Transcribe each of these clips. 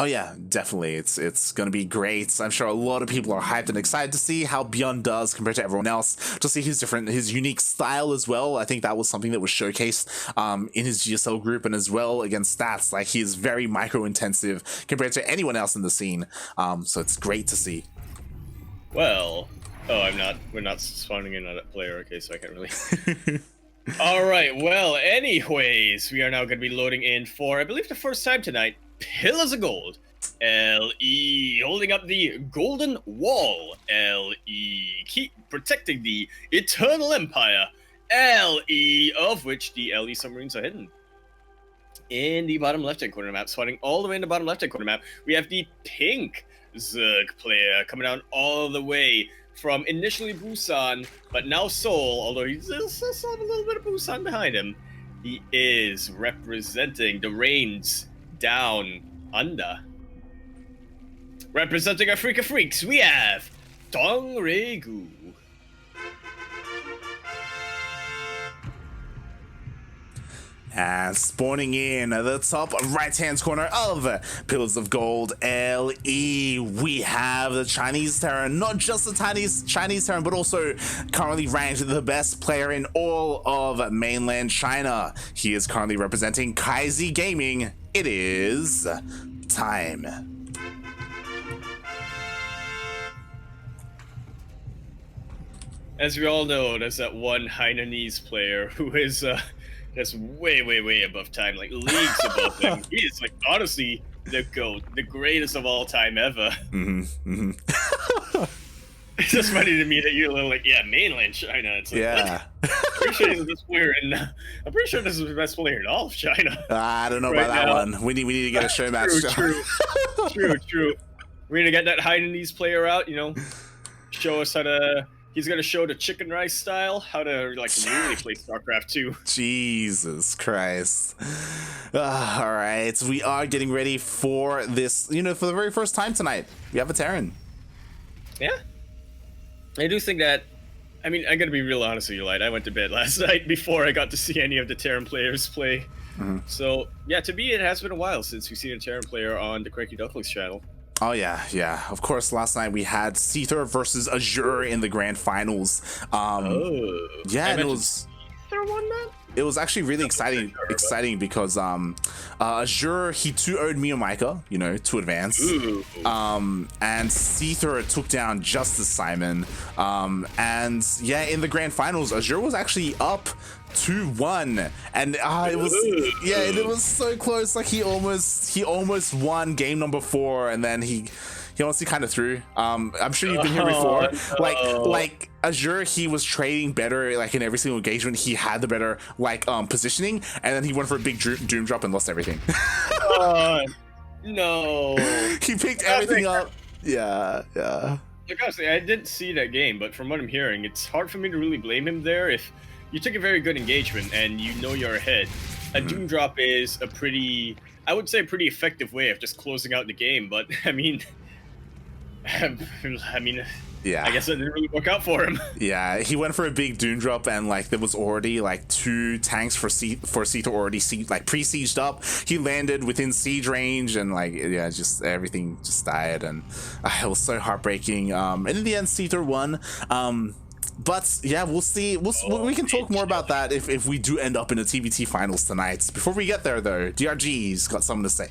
Oh yeah, definitely. It's gonna be great. I'm sure a lot of people are hyped and excited to see how Beyond does compared to everyone else. To see his unique style as well. I think that was something that was showcased in his GSL group, and as well against stats. Like, he is very micro intensive compared to anyone else in the scene. So it's great to see. Well, we're not spawning in on that player. Okay, so I can't really. All right. Well, anyways, we are now going to be loading in for, I believe, the first time tonight. Pillars of Gold, LE, holding up the Golden Wall, LE, keep protecting the Eternal Empire, LE, of which the LE submarines are hidden. In the bottom left-hand corner map, spawning all the way in the bottom left-hand corner map, we have the pink Zerg player coming down all the way from initially Busan, but now Seoul, although he still has a little bit of Busan behind him. He is representing the reigns down under. Representing Africa Freaks, we have DongRaeGu. And spawning in at the top right-hand corner of Pillars of Gold LE, we have the Chinese Terran, not just the Chinese Terran, but also currently ranked the best player in all of mainland China. He is currently representing KaiZ Gaming. It is time. As we all know, there's that one Hainanese player who is just way above time, like leagues above him. He is, like, honestly the GOAT, the greatest of all time ever. It's just funny to me that you're a little like, yeah, mainland China. It's like, yeah. I'm pretty sure he's the best player in. I'm pretty sure this is the best player in all of China. I don't know about that one. We need to get a show match. True. We're gonna get that Hainanese player out. You know, show us how to. He's gonna show the chicken rice style how to, like, really play StarCraft 2. Jesus Christ. All right, we are getting ready for this. You know, for the very first time tonight, we have a Terran. Yeah. I do think that, I mean, I gotta be real honest with you, Light. I went to bed last night before I got to see any of the Terran players play. So, yeah, to me, it has been a while since we've seen a Terran player on the CranKy Ducklings channel. Oh yeah. Of course, last night we had Seether versus Azure in the grand finals. Yeah, and it was. Won that? It was actually really exciting because Azure, he 2-0'd Miyamika, you know, to advance. And Seether took down Justice Simon. And yeah, in the grand finals, Azure was actually up 2-1, and it was so close. Like, he almost won game number 4, and then he honestly kind of threw. I'm sure you've been here before. No. Like Azure, he was trading better, like, in every single engagement. He had the better, like, positioning, and then he went for a big doom drop and lost everything. No. He picked everything up. Yeah. Like, honestly, I didn't see that game, but from what I'm hearing, it's hard for me to really blame him there. If you took a very good engagement and you know you're ahead, a doom drop is a pretty effective way of just closing out the game. But I mean, yeah, I guess it didn't really work out for him. Yeah, he went for a big doom drop, and, like, there was already, like, 2 tanks for Seether already pre-sieged up. He landed within siege range, and, like, yeah, just everything just died, and it was so heartbreaking. And in the end, Seether won. But yeah, we'll see. We can talk more about that if we do end up in the TVT finals tonight. Before we get there, though, DRG's got something to say.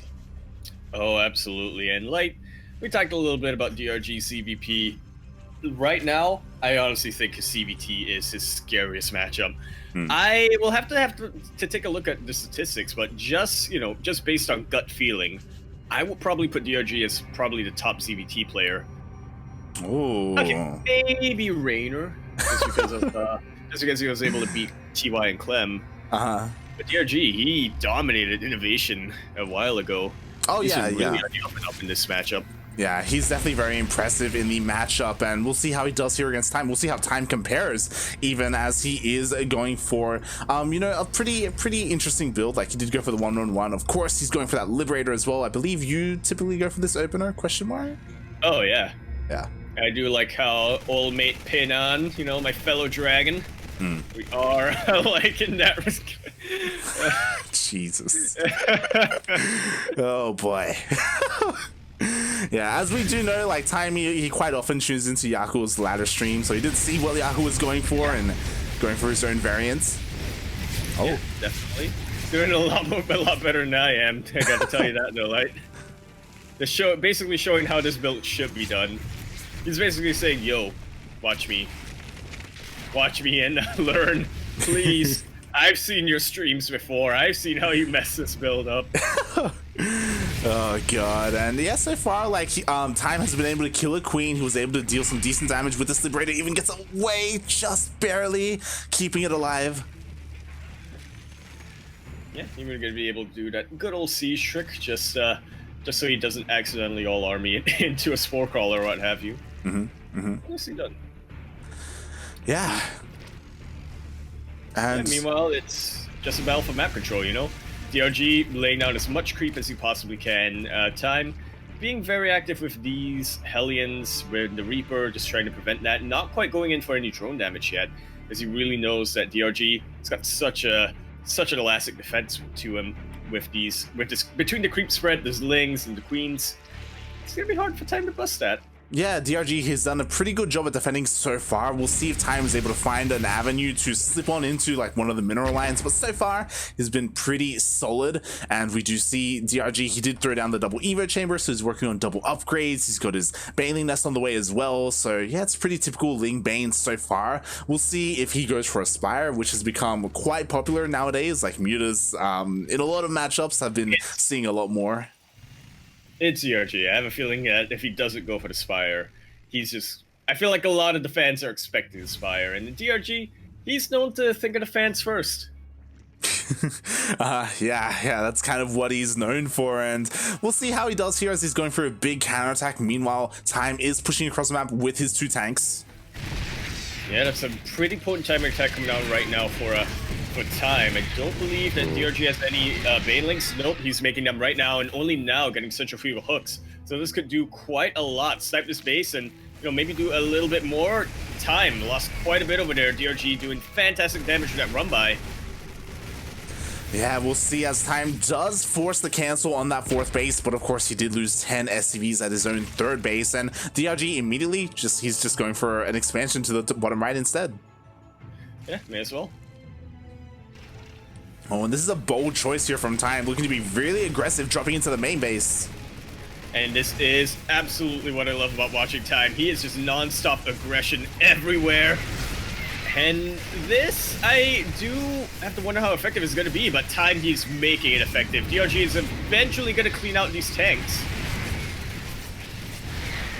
Oh, absolutely. And, like, we talked a little bit about DRG CVP. Right now, I honestly think his CVT is his scariest matchup. I will have to take a look at the statistics, but just based on gut feeling, I will probably put DRG as probably the top CVT player. Oh, okay, maybe Raynor, just because he was able to beat TY and Clem. But DRG, he dominated Innovation a while ago. Oh, He's yeah. really on the up and up in this matchup. Yeah, he's definitely very impressive in the matchup, and we'll see how he does here against Time. We'll see how Time compares, even as he is going for, a pretty interesting build. Like, he did go for the 1-on-1. Of course, he's going for that Liberator as well. I believe you typically go for this opener, question mark? Oh, yeah. Yeah. I do like how old mate Pinan, my fellow dragon, We are like in that risk. Jesus. Oh boy. Yeah, as we do know, like Time, he quite often tunes into Yaku's ladder stream, so he did see what Yaku was going for and going for his own variants. Oh, yeah, definitely doing a lot better than I am. I got to tell you that though, right? The show basically showing how this build should be done. He's basically saying, "Yo, watch me and learn, please. I've seen your streams before. I've seen how you mess this build up." Oh god. And yeah, so far, like Time has been able to kill a queen. He was able to deal some decent damage with this Liberator, even gets away just barely, keeping it alive. Yeah, even gonna be able to do that good old siege trick, just so he doesn't accidentally all army into a spore crawler or what have you. Nicely done. Yeah. And meanwhile, it's just a battle for map control, you know? DRG laying down as much creep as he possibly can. Time being very active with these Hellions, with the Reaper, just trying to prevent that. Not quite going in for any drone damage yet, as he really knows that DRG has got such an elastic defense to him with this between the creep spread, the Lings and the Queens. It's gonna be hard for Time to bust that. yeah, DRG has done a pretty good job at defending so far. We'll see if Time is able to find an avenue to slip on into like one of the mineral lines, but so far he's been pretty solid. And we do see DRG, he did throw down the double Evo chamber, so he's working on double upgrades. He's got his Baneling Nest on the way as well, so yeah, it's pretty typical Ling Bane so far. We'll see if he goes for a Spire, which has become quite popular nowadays. Like mutas in a lot of matchups have been seeing a lot more. It's DRG. I have a feeling that if he doesn't go for the Spire, he's just... I feel like a lot of the fans are expecting the Spire, and the DRG, he's known to think of the fans first. Yeah, that's kind of what he's known for, and we'll see how he does here as he's going for a big counterattack. Meanwhile, Time is pushing across the map with his 2 tanks. Yeah, that's a pretty potent timing attack coming out right now for Time. I don't believe that DRG has any Banelings. Nope, he's making them right now, and only now getting centrifugal hooks. So this could do quite a lot. Snipe this base and, you know, maybe do a little bit more. Time lost quite a bit over there. DRG doing fantastic damage with that run by. Yeah, we'll see as Time does force the cancel on that 4th base, but of course he did lose 10 SCVs at his own 3rd base, and DRG immediately he's just going for an expansion to the bottom right instead. Yeah, may as well. Oh, and this is a bold choice here from Time, looking to be really aggressive, dropping into the main base. And this is absolutely what I love about watching Time. He is just non-stop aggression everywhere. And this, I do have to wonder how effective it's going to be, but Time, he's making it effective. DRG is eventually going to clean out these tanks.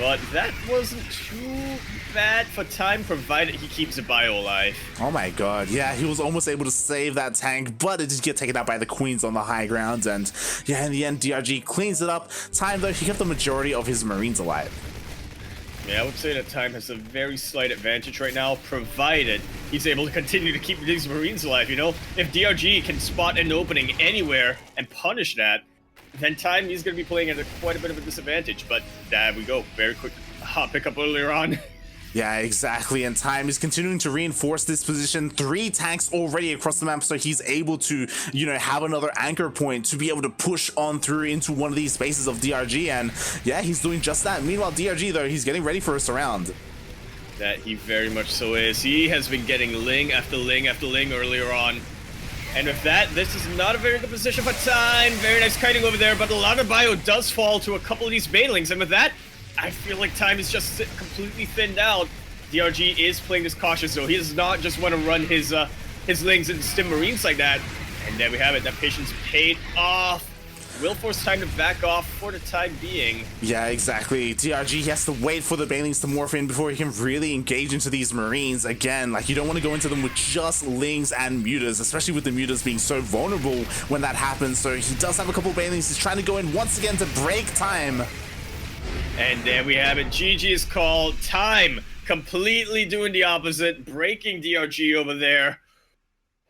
But that wasn't too bad for Time, provided he keeps the bio alive. Oh my god, yeah, he was almost able to save that tank, but it did get taken out by the Queens on the high ground, and yeah, in the end, DRG cleans it up. Time, though, he kept the majority of his Marines alive. Yeah, I would say that Time has a very slight advantage right now, provided he's able to continue to keep these Marines alive, you know? If DRG can spot an opening anywhere and punish that, then Time, he's going to be playing at quite a bit of a disadvantage, but there we go. Very quick hot pickup earlier on. Yeah, exactly, and Time is continuing to reinforce this position. 3 tanks already across the map, so he's able to, you know, have another anchor point to be able to push on through into one of these spaces of DRG, and yeah, he's doing just that. Meanwhile, DRG, though, he's getting ready for a surround. That he very much so is. He has been getting Ling after Ling after Ling earlier on. And with that, this is not a very good position for Time. Very nice kiting over there, but a lot of bio does fall to a couple of these Banelings, and with that, I feel like Time is just completely thinned out. DRG is playing this cautious, though. He does not just want to run his Lings and Stim Marines like that. And there we have it. That patience paid off. Will force Time to back off for the time being. Yeah, exactly. DRG, he has to wait for the Banelings to morph in before he can really engage into these Marines. Again, like, you don't want to go into them with just Lings and Mutas, especially with the Mutas being so vulnerable when that happens. So he does have a couple Banelings. He's trying to go in once again to break Time. And there we have it. GG is called. Time completely doing the opposite, breaking DRG over there.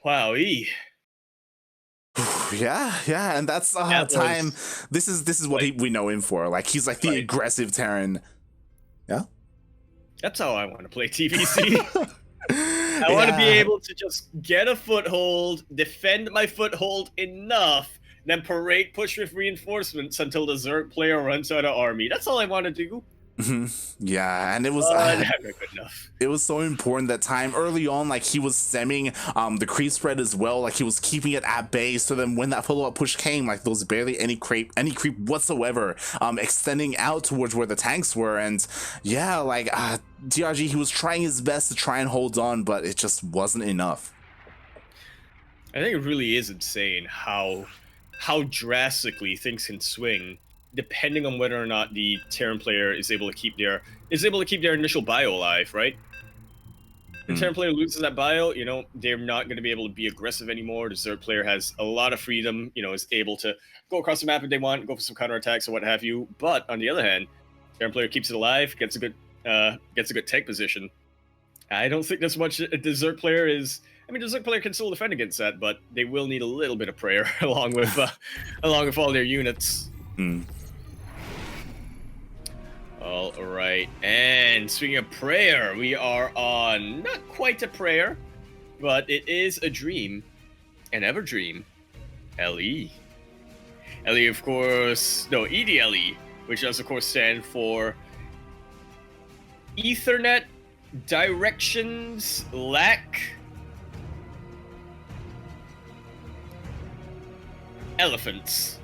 Wowee. Yeah, and that's Time. This is what we know him for. Like, he's like the aggressive Terran. Yeah, that's how I want to play TVC. I want to be able to just get a foothold, defend my foothold enough, then push with reinforcements until the Zerg player runs out of army. That's all I want to do. Yeah, and it was never good enough. It was so important that time early on. Like, he was stemming the creep spread as well. Like, he was keeping it at bay, so then when that follow-up push came, like, there was barely any creep whatsoever extending out towards where the tanks were. And yeah, like, DRG, he was trying his best to try and hold on, but it just wasn't enough. I think it really is insane how drastically things can swing depending on whether or not the Terran player is able to keep their initial bio alive, right? The Terran player loses that bio, you know, they're not going to be able to be aggressive anymore. The Zerg player has a lot of freedom, you know, is able to go across the map if they want, go for some counterattacks or what have you. But on the other hand, Terran player keeps it alive, gets a good tank position. I don't think there's much the Zerg player is. I mean, the Zerg player can still defend against that, but they will need a little bit of prayer along with all their units. All right, and speaking of prayer, we are on not quite a prayer, but it is a dream, an ever dream. LE, of course. No, EDLE, which does of course stand for Ethernet Directions Lack Elephants.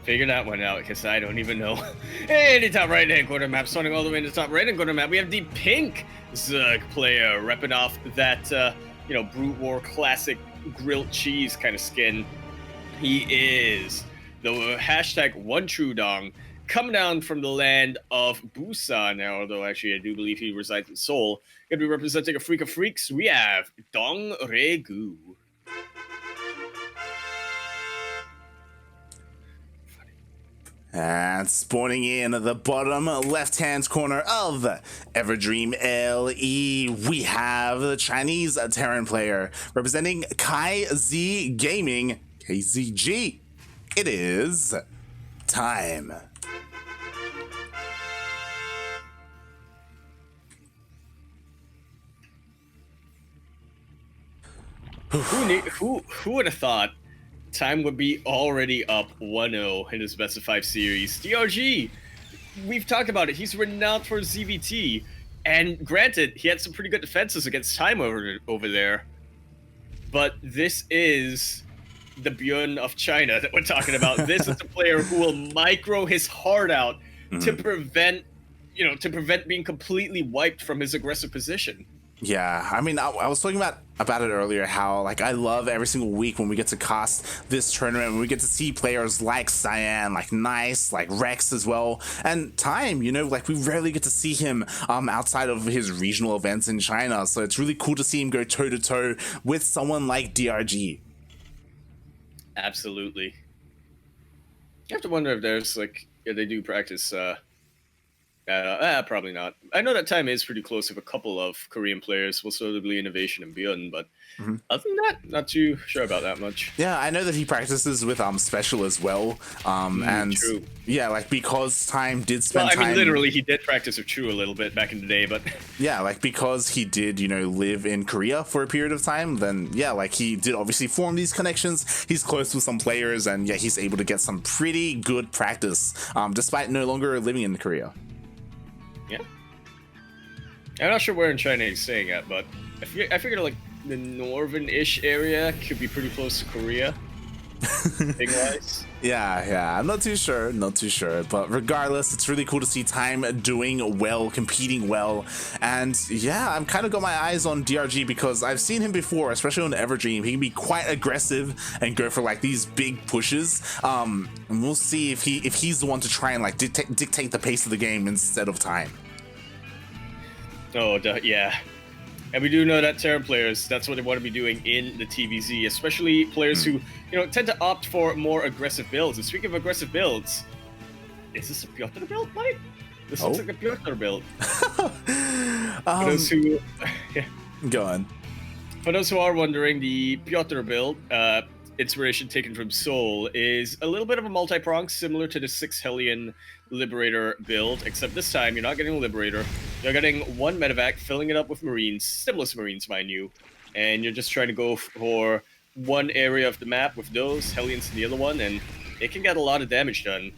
Figure that one out, because I don't even know. Hey, the top right-hand corner map, starting all the way in the top right-hand corner map, we have the pink Zerg player repping off that, you know, Brute War classic grilled cheese kind of skin. He is the hashtag one true Dong, coming down from the land of Busan now, although actually I do believe he resides in Seoul. Gonna be representing a freak of freaks. We have DongRaeGu. And spawning in at the bottom left-hand corner of Everdream LE, we have the Chinese Terran player representing KZ Gaming, KZG. It is time. Who would have thought Time would be already up 1-0 in his best of 5 series? DRG, we've talked about it. He's renowned for ZvT, and granted, he had some pretty good defenses against Time over there. But this is the Bjorn of China that we're talking about. This is the player who will micro his heart out to prevent, you know, being completely wiped from his aggressive position. Yeah, I mean, I was talking about it earlier, how, like, I love every single week when we get to cast this tournament, when we get to see players like Cyan, like Nice, like Rex as well, and Time, you know, like, we rarely get to see him outside of his regional events in China, so it's really cool to see him go toe-to-toe with someone like DRG. Absolutely. You have to wonder if there's, like, if they do practice, probably not. I know that Time is pretty close with a couple of Korean players, most notably Innovation and Bjorn, but other than that, not too sure about that much. Yeah, I know that he practices with Special as well, and true. Yeah, like, because Time did spend time... Well, I mean, literally, he did practice with True a little bit back in the day, but... Yeah, like, because he did, you know, live in Korea for a period of time, then, yeah, like, he did obviously form these connections. He's close with some players, and, yeah, he's able to get some pretty good practice, despite no longer living in Korea. Yeah. I'm not sure where in China he's staying at, but I figured like the northern-ish area could be pretty close to Korea. Big-wise. Yeah, I'm not too sure, but regardless, it's really cool to see Time doing well, competing well, and yeah, I'm kind of got my eyes on DRG because I've seen him before, especially on Everdream. He can be quite aggressive and go for like these big pushes, and we'll see if he's the one to try and like dictate the pace of the game instead of Time. Oh, yeah. And we do know that Terran players, that's what they want to be doing in the TVZ, especially players who, you know, tend to opt for more aggressive builds. And speaking of aggressive builds, is this a Piotr build, Mike? This looks like a Piotr build. For those who... yeah. Go on. For those who are wondering, the Piotr build, inspiration taken from Seoul, is a little bit of a multi-prong, similar to the 6 Hellion Liberator build, except this time you're not getting a Liberator. You're getting one medevac, filling it up with Marines, stimulus Marines, mind you. and you're just trying to go for one area of the map with those, Hellions in the other one, and it can get a lot of damage done.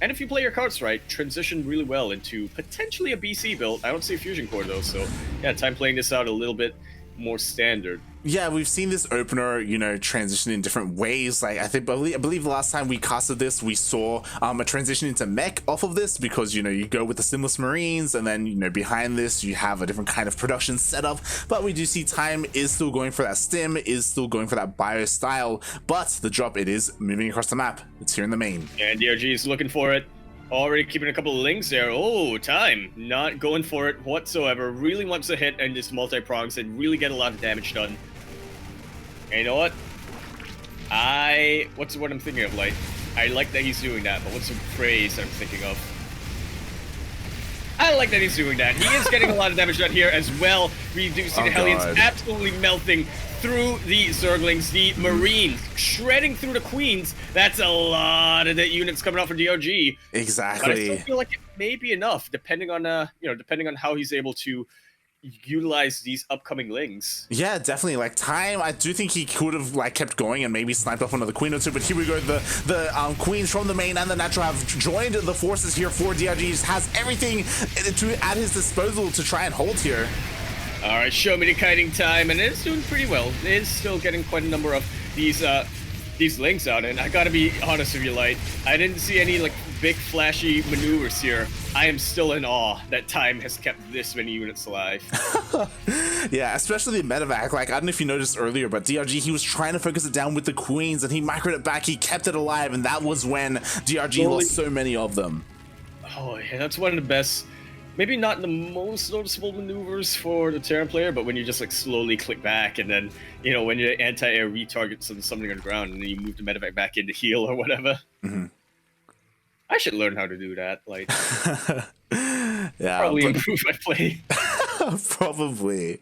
And if you play your cards right, transition really well into potentially a BC build. I don't see a Fusion Core though, so yeah, time playing this out a little bit more standard. Yeah, we've seen this opener, you know, transition in different ways. Like I believe the last time we casted this, we saw a transition into mech off of this, because you know you go with the Simless Marines, and then you know behind this you have a different kind of production setup. But we do see Time is still going for that stim, is still going for that bio style, but the drop, it is moving across the map. It's here in the main, and DRG is looking for it. Already keeping a couple of links there. Oh, Time not going for it whatsoever. Really wants to hit and just multi-prongs and really get a lot of damage done. And you know what? What's the word I'm thinking of? Like, I like that he's doing that, but what's the phrase that I'm thinking of? I like that he's doing that. He is getting a lot of damage done here as well. We do see the Hellions absolutely melting through the Zerglings, the Marines shredding through the Queens. That's a lot of the units coming out for DRG. Exactly. But I still feel like it may be enough, depending on depending on how he's able to utilize these upcoming links. Yeah, definitely. Like Time, I do think he could have like kept going and maybe sniped off another queen or two, but here we go. The queens from the main and the natural have joined the forces here for DRG. He just has everything at his disposal to try and hold here. All right, show me the kiting Time, and it's doing pretty well. It is still getting quite a number of these links out, and I gotta be honest with you, Light. I didn't see any like big flashy maneuvers here. I am still in awe that Time has kept this many units alive. Yeah, especially the medevac. Like, I don't know if you noticed earlier, but DRG, he was trying to focus it down with the queens, and he microed it back. He kept it alive, and that was when DRG lost so many of them. Oh, yeah, that's one of the best. Maybe not the most noticeable maneuvers for the Terran player, but when you just like slowly click back, and then you know when your anti-air retargets something on the ground, and then you move the medevac back into heal or whatever. Mm-hmm. I should learn how to do that. Like, yeah, probably improve my play. Probably.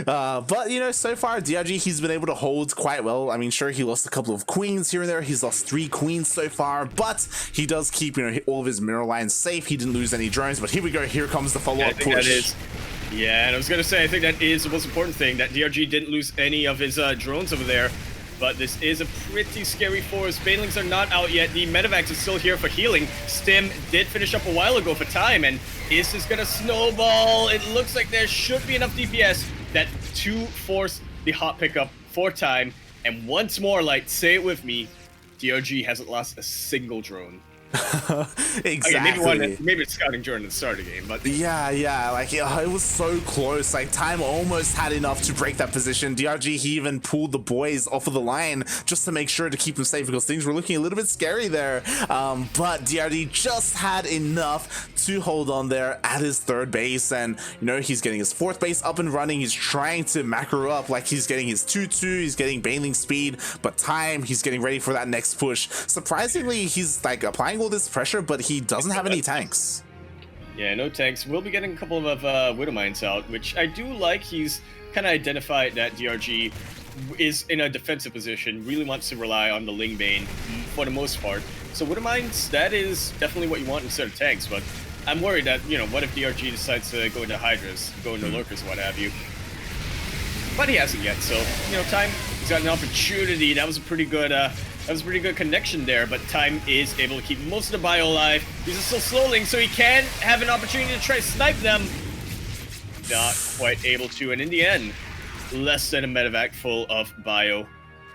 But you know, so far DRG, he's been able to hold quite well. I mean, sure, he lost a couple of queens here and there. He's lost 3 queens so far, but he does keep, you know, all of his mirror lines safe. He didn't lose any drones, but here we go. Here comes the follow-up push. Yeah, and I was gonna say, I think that is the most important thing, that DRG didn't lose any of his drones over there. But this is a pretty scary force. Banelings are not out yet. The medevacs is still here for healing. Stim did finish up a while ago for Time, and is this gonna snowball? It looks like there should be enough DPS that to force the hot pickup for Time. And once more, like, say it with me, DRG hasn't lost a single drone. Exactly. Okay, maybe it's scouting during the start of the game, but yeah, like it was so close. Like Time almost had enough to break that position. DRG, he even pulled the boys off of the line just to make sure to keep them safe, because things were looking a little bit scary there. But DRG just had enough to hold on there at his 3rd base, and you know, he's getting his 4th base up and running. He's trying to macro up, like he's getting his 2-2, he's getting Baneling speed, but Time, he's getting ready for that next push. Surprisingly, he's like applying all this pressure, but he doesn't have any tanks. Yeah, no tanks. We'll be getting a couple of Widow Mines out, which I do like. He's kind of identified that DRG is in a defensive position, really wants to rely on the Ling Bane for the most part. So Widow Mines, that is definitely what you want instead of tanks, but I'm worried that, you know, what if DRG decides to go into Hydras, go into Lurkers, what have you. But he hasn't yet, so, you know, Time, he's got an opportunity. That was a pretty good connection there, but Time is able to keep most of the bio alive. He's still slowing, so he can have an opportunity to try to snipe them. Not quite able to, and in the end, less than a medevac full of bio.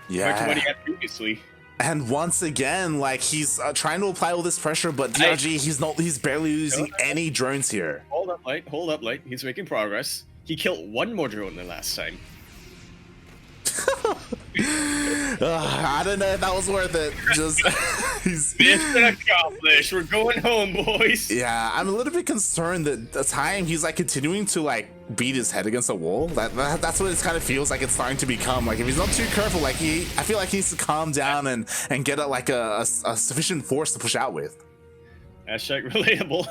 Yeah. Compared to what he had previously. And once again, like he's trying to apply all this pressure, but DRG, he's barely using any drones here. Hold up, Light. He's making progress. He killed 1 more drone than last time. I don't know if that was worth it. Just Mission accomplished. We're going home, boys. Yeah, I'm a little bit concerned that the Time he's like continuing to like beat his head against a wall. That's what it kind of feels like it's starting to become. Like if he's not too careful, like I feel like he needs to calm down and get a sufficient force to push out with. Hashtag relatable.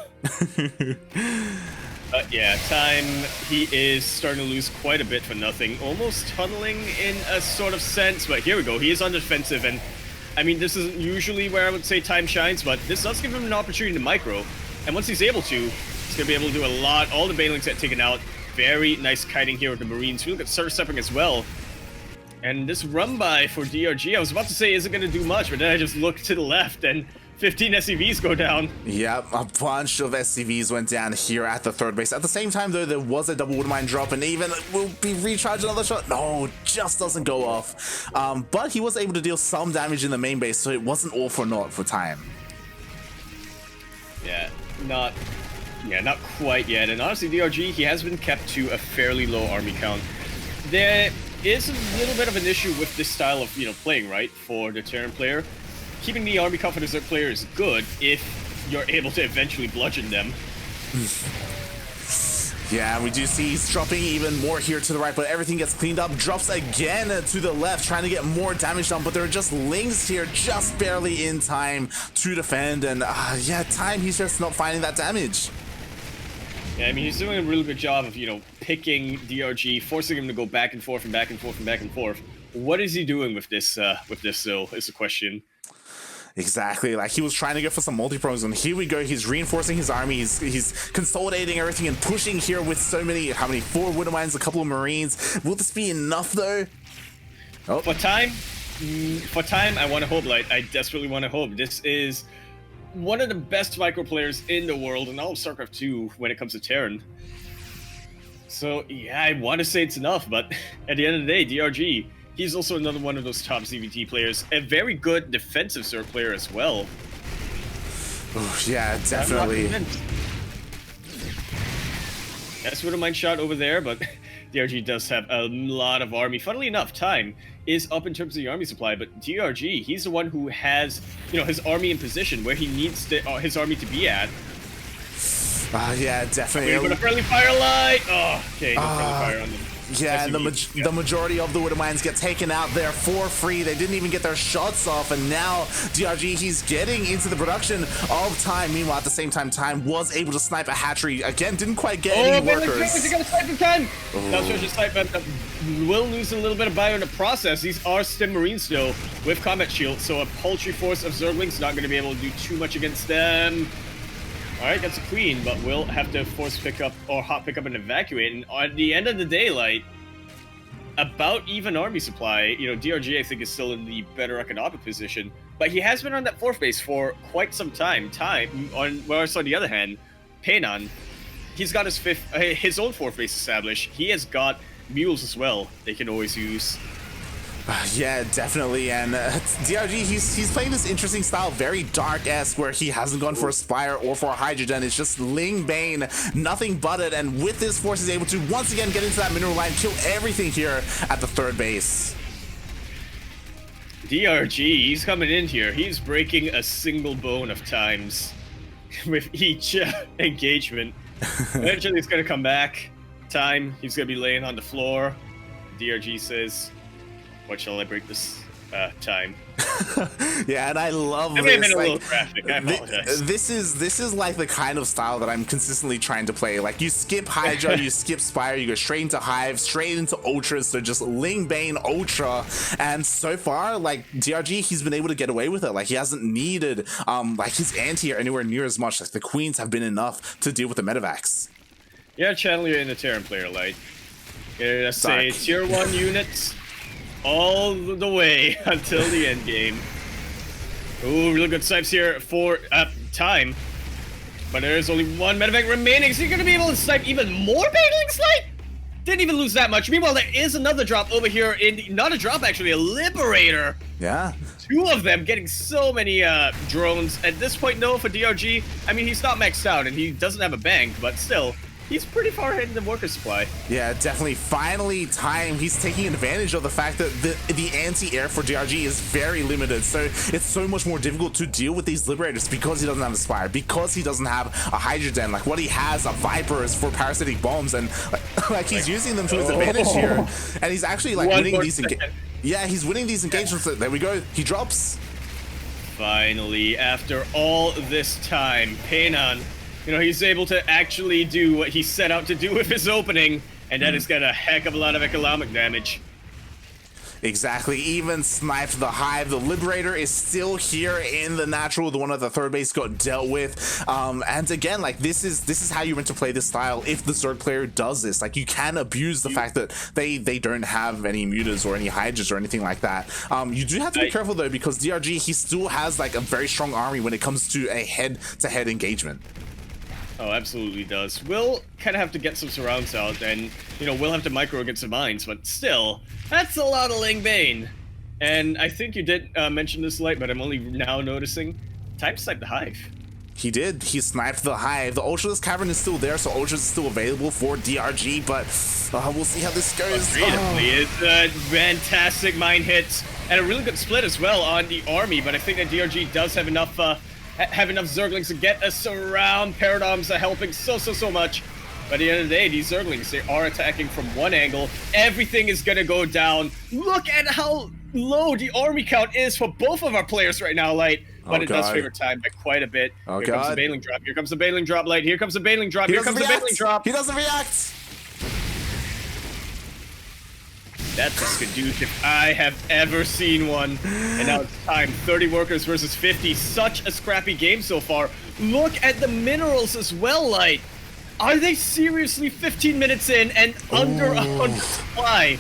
But yeah, Time, he is starting to lose quite a bit for nothing. Almost tunneling in a sort of sense, but here we go. He is on defensive, and I mean, this isn't usually where I would say Time shines, but this does give him an opportunity to micro. And once he's able to, he's going to be able to do a lot. All the Banelings get taken out. Very nice kiting here with the Marines. We look at Surstepping as well. And this run by for DRG, I was about to say isn't going to do much, but then I just looked to the left and 15 SCVs go down. Yep, a bunch of SCVs went down here at the third base. At the same time, though, there was a double wood mine drop, and even will be recharged another shot. No, just doesn't go off. But he was able to deal some damage in the main base, so it wasn't all for naught for time. Yeah, not quite yet. And honestly, DRG, he has been kept to a fairly low army count. There is a little bit of an issue with this style of playing, right, for the Terran player. Keeping the army count for the Zerg player is good if you're able to eventually bludgeon them. Yeah, we do see he's dropping even more here to the right, but everything gets cleaned up. Drops again to the left, trying to get more damage done, but there are just Lings here just barely in time to defend. And yeah, time, he's just not finding that damage. Yeah, I mean, he's doing a really good job of, picking DRG, forcing him to go back and forth and back and forth and back and forth. What is he doing with this, though, is the question. Exactly, like he was trying to go for some multi-pros, and here we go, he's reinforcing his army, he's consolidating everything and pushing here with so many, how many, 4 Widow Mines, a couple of Marines. Will this be enough, though? Oh. For time, I want to hope, like, I desperately want to hope. This is one of the best micro players in the world, and all of StarCraft 2 when it comes to Terran. So, yeah, I want to say it's enough, but at the end of the day, DRG, he's also another one of those top ZvT players. A very good defensive Zerg player as well. Oh, yeah, definitely. That's with a mine shot over there, but DRG does have a lot of army. Funnily enough, time is up in terms of the army supply, but DRG, he's the one who has, his army in position where he needs his army to be at. Yeah, definitely. Wait, but a friendly firelight! Oh, okay, no friendly fire on them. Yeah, and the majority of the Widow Mines get taken out there for free. They didn't even get their shots off, and now DRG, he's getting into the production of time. Meanwhile, at the same time, time was able to snipe a hatchery. Again, didn't quite get any workers. He got a snipe in time! That was just snipe, but will lose a little bit of bio in the process. These are Stim Marines still with combat shield, so a paltry force of Zerglings not going to be able to do too much against them. Alright, that's a queen, but we'll have to force pick up or hot pick up and evacuate. And at the end of the day, like, about even army supply, DRG I think is still in the better economic position, but he has been on that 4th base for quite some time. Whereas on the other hand, Peinan, he's got his own 4th base established. He has got mules as well they can always use. Yeah, definitely, and DRG, he's playing this interesting style, very dark-esque, where he hasn't gone for a Spire or for a Hydrogen. It's just Ling Bane, nothing but it, and with this force, he's able to once again get into that mineral line, kill everything here at the 3rd base. DRG, he's coming in here. He's breaking a single bone of times with each engagement. Eventually, it's going to come back. Time, he's going to be laying on the floor. DRG says, what shall I break this time? Yeah, and I love this. Like, a little graphic. I apologize. This is like the kind of style that I'm consistently trying to play. Like, you skip Hydra, you skip Spire, you go straight into Hive, straight into Ultra, so just Ling Bane Ultra. And so far, like, DRG, he's been able to get away with it. Like, he hasn't needed like his anti-air anywhere near as much. Like, the Queens have been enough to deal with the medevacs. Yeah, Chandler in the Terran player light. Let's say tier 1 units all the way until the end game. Ooh, really good snipes here for time. But there's only 1 medevac remaining, so you're going to be able to snipe even more Baneling Snipe? Didn't even lose that much. Meanwhile, there is another drop over here not a drop, actually, a Liberator. Yeah. 2 of them getting so many drones. At this point, no, for DRG, I mean, he's not maxed out and he doesn't have a bank, but still, he's pretty far ahead in the worker supply. Yeah, definitely. Finally, time. He's taking advantage of the fact that the anti-air for DRG is very limited. So it's so much more difficult to deal with these Liberators because he doesn't have a Spire, because he doesn't have a Hydrogen. Like, what he has are Vipers for parasitic bombs, and like he's using them to his advantage here. And he's actually like winning these he's winning these engagements. There we go. He drops. Finally, after all this time, Peinan, he's able to actually do what he set out to do with his opening, and that has got a heck of a lot of economic damage. Exactly. Even sniped the Hive. The Liberator is still here in the natural. The one at the third base got dealt with. And again, like this is how you meant to play this style. If the Zerg player does this, like you can abuse the fact that they don't have any mutas or any Hydras or anything like that. You do have to be careful though, because DRG, he still has like a very strong army when it comes to a head-to-head engagement. Oh, absolutely does. We'll kind of have to get some surrounds out, and, you know, we'll have to micro against the mines, but still, that's a lot of Ling Bane. And I think you did mention this, Light, but I'm only now noticing. Time to snipe the Hive. He did. He sniped the Hive. The Ultralisk Cavern is still there, so Ultras is still available for DRG, but we'll see how this goes. It's a fantastic mine hit, and a really good split as well on the army, but I think that DRG does have enough Zerglings to get us around. Paradigms are helping so much. But at the end of the day, these Zerglings, they are attacking from one angle. Everything is gonna go down. Look at how low the army count is for both of our players right now, Light. But it does favor time by quite a bit. Here comes the Bailing drop. Here comes the Bailing drop, Light. Here comes the Bailing drop. Here comes the Bailing drop. He doesn't react. That's a Skadoosh if I have ever seen one. And now it's time. 30 workers versus 50. Such a scrappy game so far. Look at the minerals as well, Light. Are they seriously 15 minutes in and under 100 supply?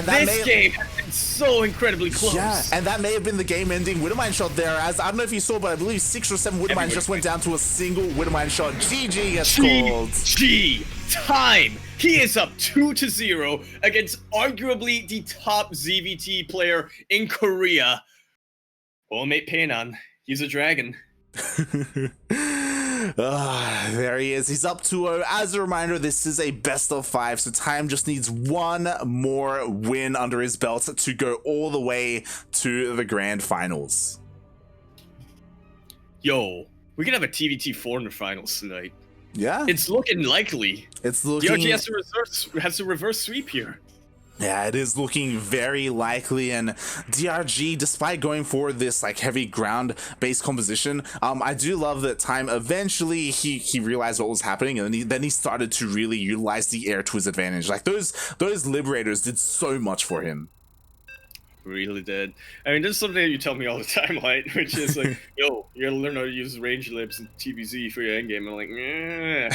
This game has been so incredibly close. Yeah, and that may have been the game-ending Widowmine shot there, as I don't know if you saw, but I believe 6 or 7 Widowmines just went down to a single Widowmine shot. GG gets called. GG time. He is up 2-0 against arguably the top ZvT player in Korea. Old mate Peinan. He's a dragon. There he is. He's up 2-0. As a reminder, this is a best of 5, so Time just needs one more win under his belt to go all the way to the grand finals. Yo, we could have a TVT4 in the finals tonight. Yeah, it's looking likely. It's looking. DRG has to reverse sweep here. Yeah, it is looking very likely, and DRG, despite going for this like heavy ground-based composition, I do love that Time eventually he realized what was happening, and then he started to really utilize the air to his advantage. Like those Liberators did so much for him. Really did. I mean, this is something that you tell me all the time, Light, which is like, yo, you gotta learn how to use range libs and TBZ for your endgame. I'm like, yeah.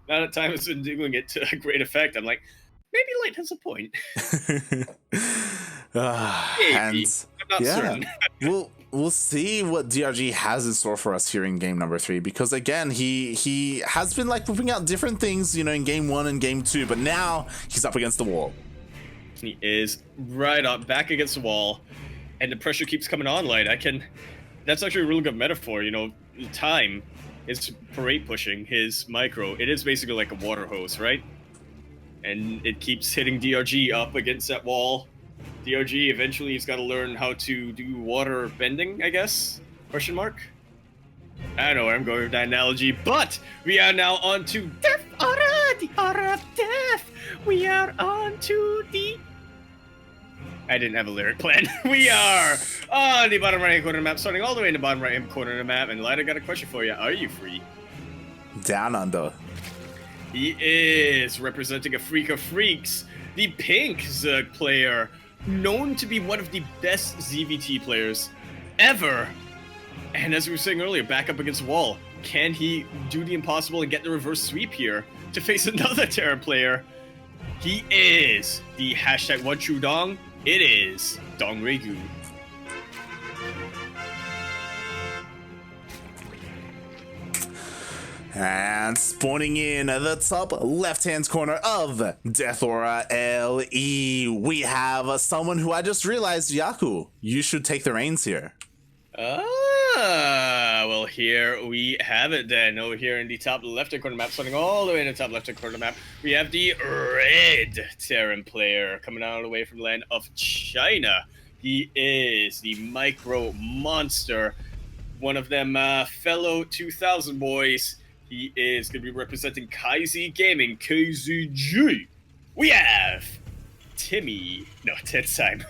now that Time has been doing it to a great effect, I'm like, maybe Light has a point. Maybe. I'm not certain. We'll see what DRG has in store for us here in game number 3, because again, he has been like whipping out different things, you know, in game 1 and game 2, but now he's up against the wall. He is right up, back against the wall, and the pressure keeps coming on, Light. That's actually a really good metaphor, you know. Time is parade pushing his micro. It is basically like a water hose, right? And it keeps hitting DRG up against that wall. DRG eventually has got to learn how to do water bending, I guess? Question mark? I don't know where I'm going with that analogy, but we are now on to Death Aura, the Aura of Death. We are on to the... I didn't have a lyric plan. We are on the bottom right-hand corner of the map, starting all the way in the bottom right-hand corner of the map. And Light, I got a question for you. Are you free? Down under. He is representing a freak of freaks, the pink Zerg player, known to be one of the best ZvT players ever. And as we were saying earlier, back up against the wall. Can he do the impossible and get the reverse sweep here to face another Terran player? He is the hashtag one true Dong. It is DongRaeGu. And spawning in the top left-hand corner of Death Aura LE, we have someone who I just realized, Yaku, you should take the reins here. Well, here we have it then. Over here in the top left-hand corner map, starting all the way in the top left-hand corner map, we have the red Terran player coming all the way from the land of China. He is the micro monster, one of them fellow 2000 boys. He is going to be representing KZ Gaming, KZG. We have Timmy. No, Tensime.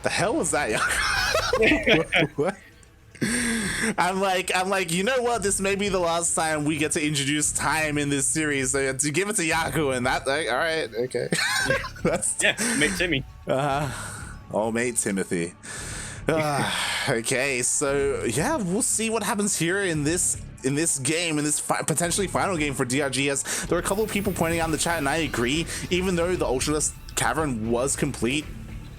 The hell was that, Yaku? What? I'm like, you know what? This may be the last time we get to introduce time in this series. So to give it to Yaku, and that, like, all right, okay. Mate Timmy. Oh, mate Timothy. Okay, so yeah, we'll see what happens here in this game, in this potentially final game for DRG. As there are a couple of people pointing out in the chat, and I agree. Even though the Ultraless Cavern was complete,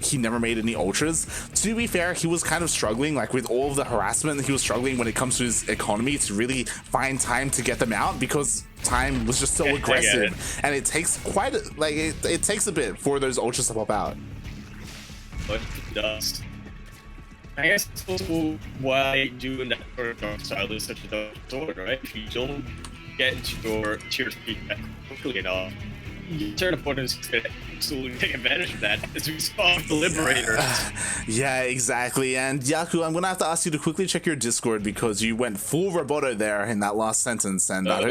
he never made any ultras. To be fair, he was kind of struggling, like with all of the harassment, he was struggling when it comes to his economy to really find time to get them out, because time was just so aggressive, and it takes quite a, like it takes a bit for those ultras to pop out. But it does. I guess it's also why doing that for dark style is such a tough sword, right? If you don't get into your tier 3 quickly enough, certain opponents could absolutely take advantage of that, as we saw with the Liberators. Yeah, exactly. And Yaku, I'm gonna have to ask you to quickly check your Discord, because you went full roboto there in that last sentence. And are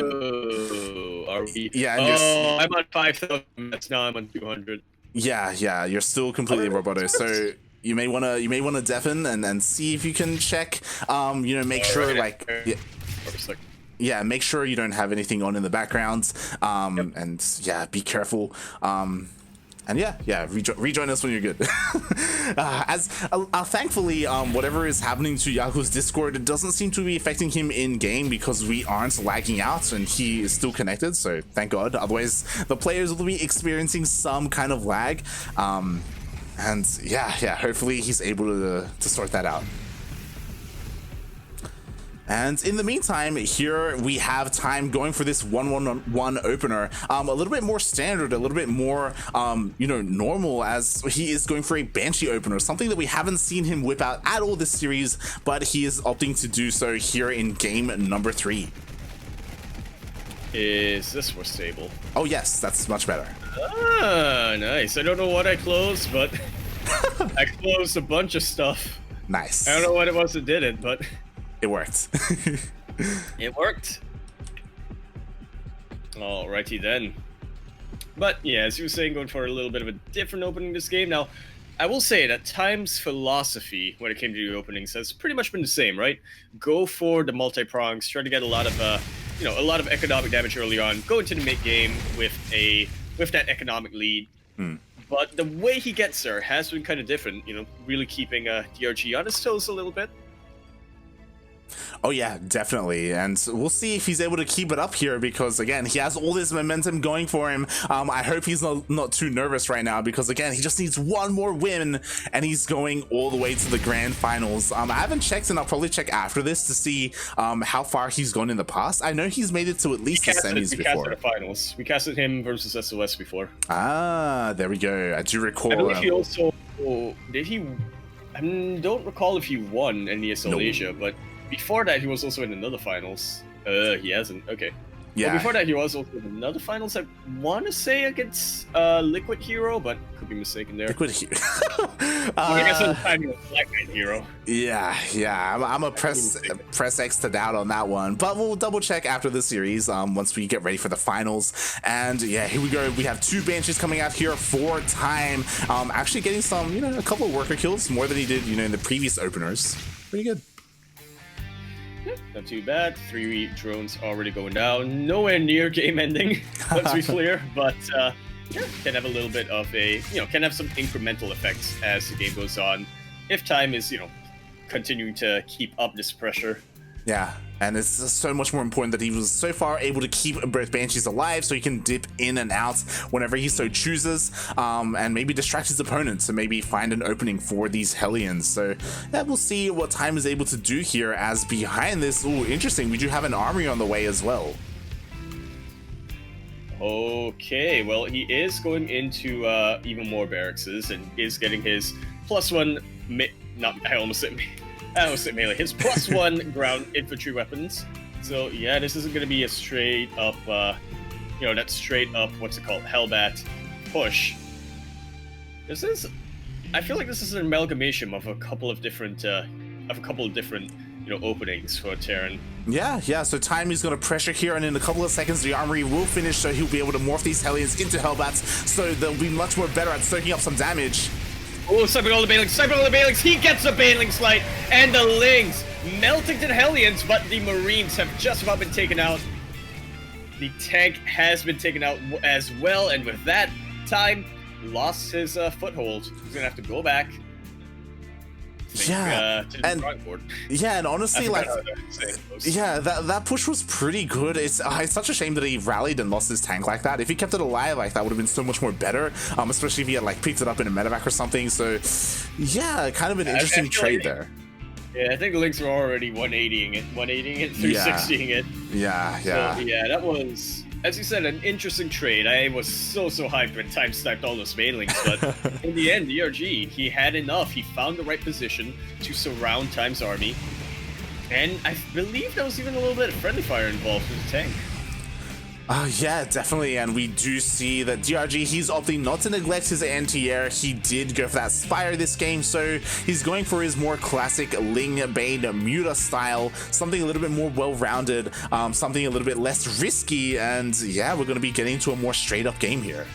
we? Yeah. And I'm on 5,000. Now I'm on 200. Yeah, you're still completely roboto. So you may wanna deafen and see if you can check. Make sure make sure you don't have anything on in the background. And yeah, be careful. Rejoin us when you're good. Thankfully, whatever is happening to Yaku's Discord, it doesn't seem to be affecting him in game, because we aren't lagging out and he is still connected. So thank God. Otherwise, the players will be experiencing some kind of lag. Hopefully he's able to sort that out. And in the meantime, here we have time going for this 1-1-1 opener. A little bit more standard, a little bit more, normal, as he is going for a Banshee opener, something that we haven't seen him whip out at all this series, but he is opting to do so here in game number 3. Is this more stable? Oh yes, that's much better. Ah, nice. I don't know what I closed, but I closed a bunch of stuff. Nice. I don't know what it was that did it, but it worked. It worked. Alrighty then. But yeah, as you were saying, going for a little bit of a different opening this game. Now, I will say that Time's philosophy when it came to the openings has pretty much been the same, right? Go for the multi-prongs, try to get a lot of economic damage early on, go into the mid game with that economic lead. But the way he gets there has been kind of different, really keeping DRG on his toes a little bit. Oh yeah, definitely, and we'll see if he's able to keep it up here, because again, he has all this momentum going for him. I hope he's not too nervous right now, because again, he just needs one more win and he's going all the way to the grand finals. I haven't checked, and I'll probably check after this to see how far he's gone in the past. I know he's made it to at least the semis before. We casted the finals. We casted him versus SOS before. Ah, there we go. I do recall. I believe he also did he. I don't recall if he won in ESL Asia, but before that, he was also in another finals. He hasn't. Okay. Yeah. Well, before that, he was also in another finals. I want to say against Liquid Hero, but could be mistaken there. Liquid Hero. I guess I'm finding a Black Knight Hero. Yeah. I'm a press X to doubt on that one, but we'll double check after the series. Once we get ready for the finals. And yeah, here we go. We have 2 Banshees coming out here for Time. Actually getting some, a couple of worker kills, more than he did, in the previous openers. Pretty good. Not too bad. 3 drones already going down. Nowhere near game ending, let's be clear. But can have a little bit of can have some incremental effects as the game goes on. If Time is, continuing to keep up this pressure. Yeah, and it's so much more important that he was so far able to keep both Banshees alive, so he can dip in and out whenever he so chooses, and maybe distract his opponent to maybe find an opening for these Hellions. So yeah, we'll see what Time is able to do here, as behind this, ooh, interesting, we do have an armory on the way as well. Okay, well, he is going into even more barracks and is getting his +1 I almost said melee. His +1 ground infantry weapons. So yeah, this isn't going to be a straight up, that straight up, what's it called, Hellbat push. I feel like this is an amalgamation of a couple of different, openings for Terran. Yeah, so Time is going to pressure here, and in a couple of seconds the armory will finish, so he'll be able to morph these Hellions into Hellbats, so they'll be much more better at soaking up some damage. Oh, sniping all the Banelings, he gets the Baneling Slight, and the Lings melting to the Hellions, but the Marines have just about been taken out. The tank has been taken out as well, and with that, Time lost his foothold. He's gonna have to go back. Yeah, and honestly, like, yeah, that push was pretty good. It's such a shame that he rallied and lost his tank like that. If he kept it alive, like, that would have been so much more better. Especially if he had like picked it up in a medevac or something. So, yeah, kind of an interesting trade there. Yeah, I think the Lynx were already 180ing it, 360ing it. Yeah. So, yeah, that was, as you said, an interesting trade. I was so hyped when Time sniped all those banelings, but in the end, DRG, he had enough. He found the right position to surround Time's army, and I believe there was even a little bit of friendly fire involved with the tank. Yeah, definitely, and we do see that DRG, he's opting not to neglect his anti-air. He did go for that Spire this game, so he's going for his more classic Ling Bane Muta style, something a little bit more well-rounded, something a little bit less risky, and yeah, we're going to be getting to a more straight-up game here.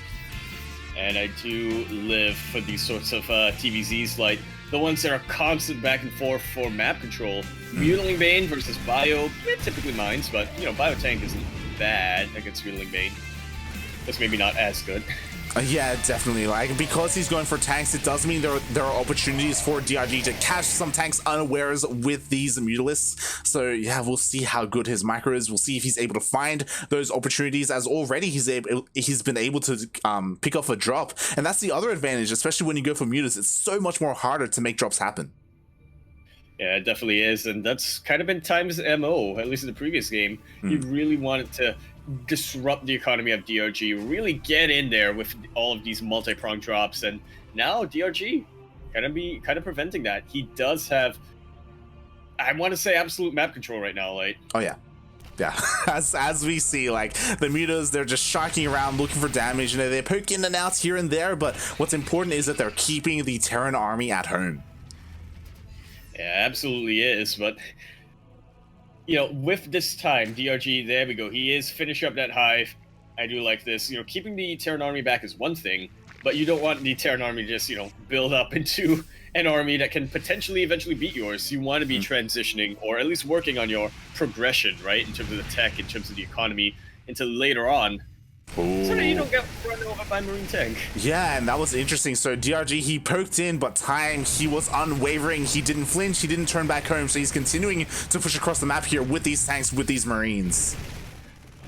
And I do live for these sorts of TVZs, like the ones that are constant back and forth for map control. Mutiling Bane versus Bio, typically mines, but, you know, Bio Tank isn't bad against Mutiling Bane. Just maybe not as good. Yeah, definitely. Like, because he's going for tanks, it does mean there are opportunities for DRG to catch some tanks unawares with these Mutalisks. So yeah, we'll see how good his micro is. We'll see if he's able to find those opportunities, as already he's been able to pick off a drop. And that's the other advantage, especially when you go for Mutas. It's so much more harder to make drops happen. Yeah, it definitely is, and that's kind of been Time's MO, at least in the previous game. He really wanted to disrupt the economy of DRG, really get in there with all of these multi-pronged drops, and now DRG kind of preventing that. He does have, I want to say, absolute map control right now, like. Oh yeah. Yeah, as we see, like, the Mutas, they're just shocking around looking for damage, and they poke in and out here and there, but what's important is that they're keeping the Terran army at home. Yeah, absolutely is, but, you know, with this Time, DRG, there we go, he is finishing up that hive. I do like this. You know, keeping the Terran army back is one thing, but you don't want the Terran army to just, you know, build up into an army that can potentially eventually beat yours. You want to be transitioning, or at least working on your progression, right, in terms of the tech, in terms of the economy, into later on. Ooh. So that you don't get run over by Marine tank. Yeah, and that was interesting. So DRG, he poked in, but Time, he was unwavering. He didn't flinch. He didn't turn back home. So he's continuing to push across the map here with these tanks, with these Marines.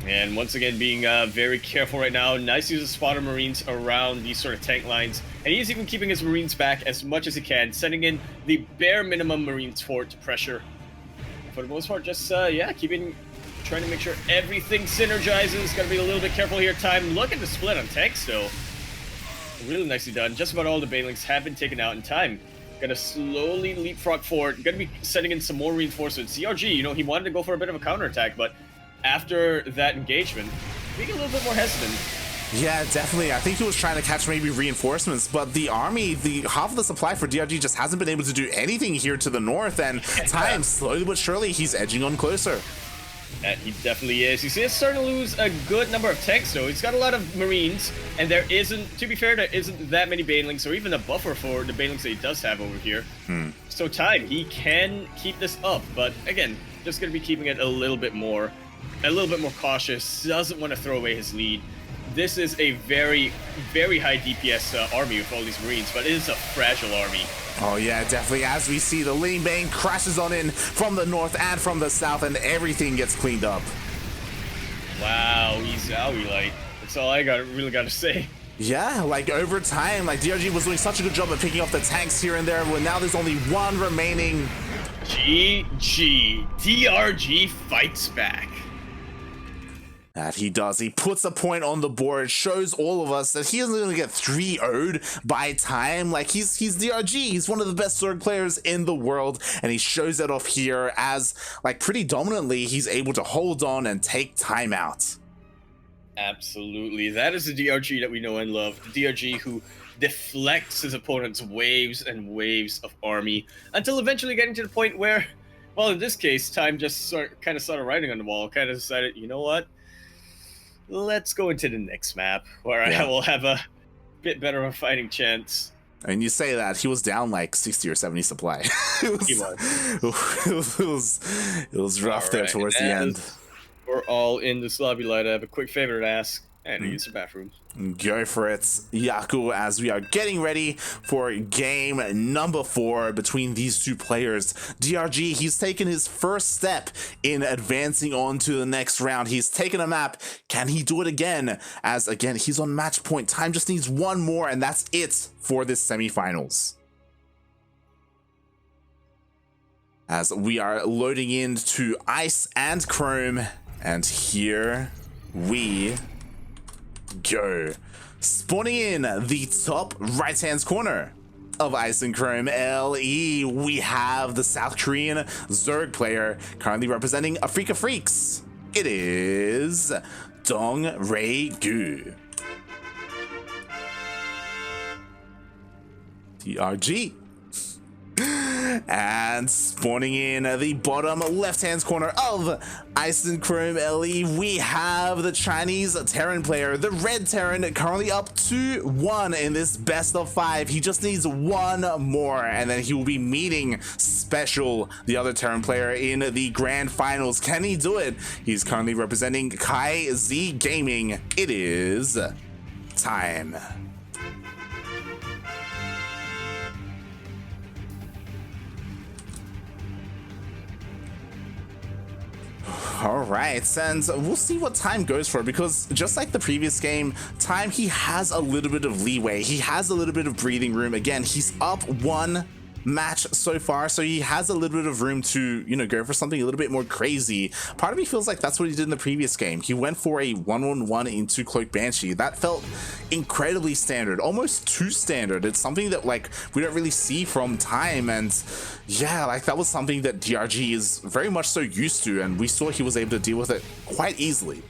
And once again, being very careful right now. Nice use of spotter Marines around these sort of tank lines. And he's even keeping his Marines back as much as he can, sending in the bare minimum Marines for it to pressure. For the most part, just, yeah, trying to make sure everything synergizes. Gotta be a little bit careful here. Time, look at the split on tanks still. Really nicely done. Just about all the banelings have been taken out in Time. Gonna slowly leapfrog forward. Gonna be sending in some more reinforcements. CRG, you know, he wanted to go for a bit of a counterattack, but after that engagement, being a little bit more hesitant. Yeah, definitely. I think he was trying to catch maybe reinforcements, but the army, half of the supply for DRG just hasn't been able to do anything here to the north, and Time, slowly but surely, he's edging on closer. And he definitely is. You see, he's starting to lose a good number of tanks, though. He's got a lot of Marines, and there isn't, to be fair, there isn't that many banelings, or even a buffer for the banelings that he does have over here. So Time, he can keep this up, but again, just going to be keeping it a little bit more cautious. Doesn't want to throw away his lead. This is a very, very high DPS army with all these Marines, but it is a fragile army. Oh yeah, definitely. As we see, the Ling Bane crashes on in from the north and from the south, and everything gets cleaned up. Wow, he's Light. That's all I really got to say. Yeah, like, over time, like, DRG was doing such a good job of picking off the tanks here and there, but now there's only one remaining. GG. DRG fights back. That he does. He puts a point on the board, shows all of us that he isn't going to get 3-0'd by Time. Like, he's DRG. He's one of the best Zerg players in the world, and he shows that off here as, like, pretty dominantly, he's able to hold on and take Time out. Absolutely. That is the DRG that we know and love. The DRG who deflects his opponent's waves and waves of army until eventually getting to the point where, well, in this case, Time just kind of started writing on the wall, kind of decided, you know what? Let's go into the next map where I will have a bit better of a fighting chance. And you say that he was down like 60 or 70 supply. It was rough there towards the end. We're all in this lobby, light. I have a quick favor to ask. And use the bathroom. Go for it, Yaku, as we are getting ready for game number 4 between these two players. DRG, he's taken his first step in advancing on to the next round. He's taken a map. Can he do it again? As again, he's on match point. Time just needs one more, and that's it for this semifinals. As we are loading into Ice and Chrome, and here we go. Spawning in the top right hand corner of Ice and Chrome LE, we have the South Korean Zerg player currently representing Afrika Freaks. It is DongRaeGu. DRG. And spawning in the bottom left-hand corner of Ice and Chrome LE, we have the Chinese Terran player, the Red Terran, currently up 2-1 in this best of 5. He just needs one more, and then he will be meeting Special, the other Terran player, in the grand finals. Can he do it? He's currently representing Kai Z Gaming. It is time. All right, and we'll see what time goes for, because just like the previous game, time, he has a little bit of leeway. He has a little bit of breathing room. Again, he's up 1 match so far, so he has a little bit of room to, you know, go for something a little bit more crazy. Part of me feels like that's what he did in the previous game. He went for a 1-on-1 into Cloak Banshee. That felt incredibly standard, almost too standard. It's something that like we don't really see from time, and yeah, like that was something that DRG is very much so used to, and we saw he was able to deal with it quite easily.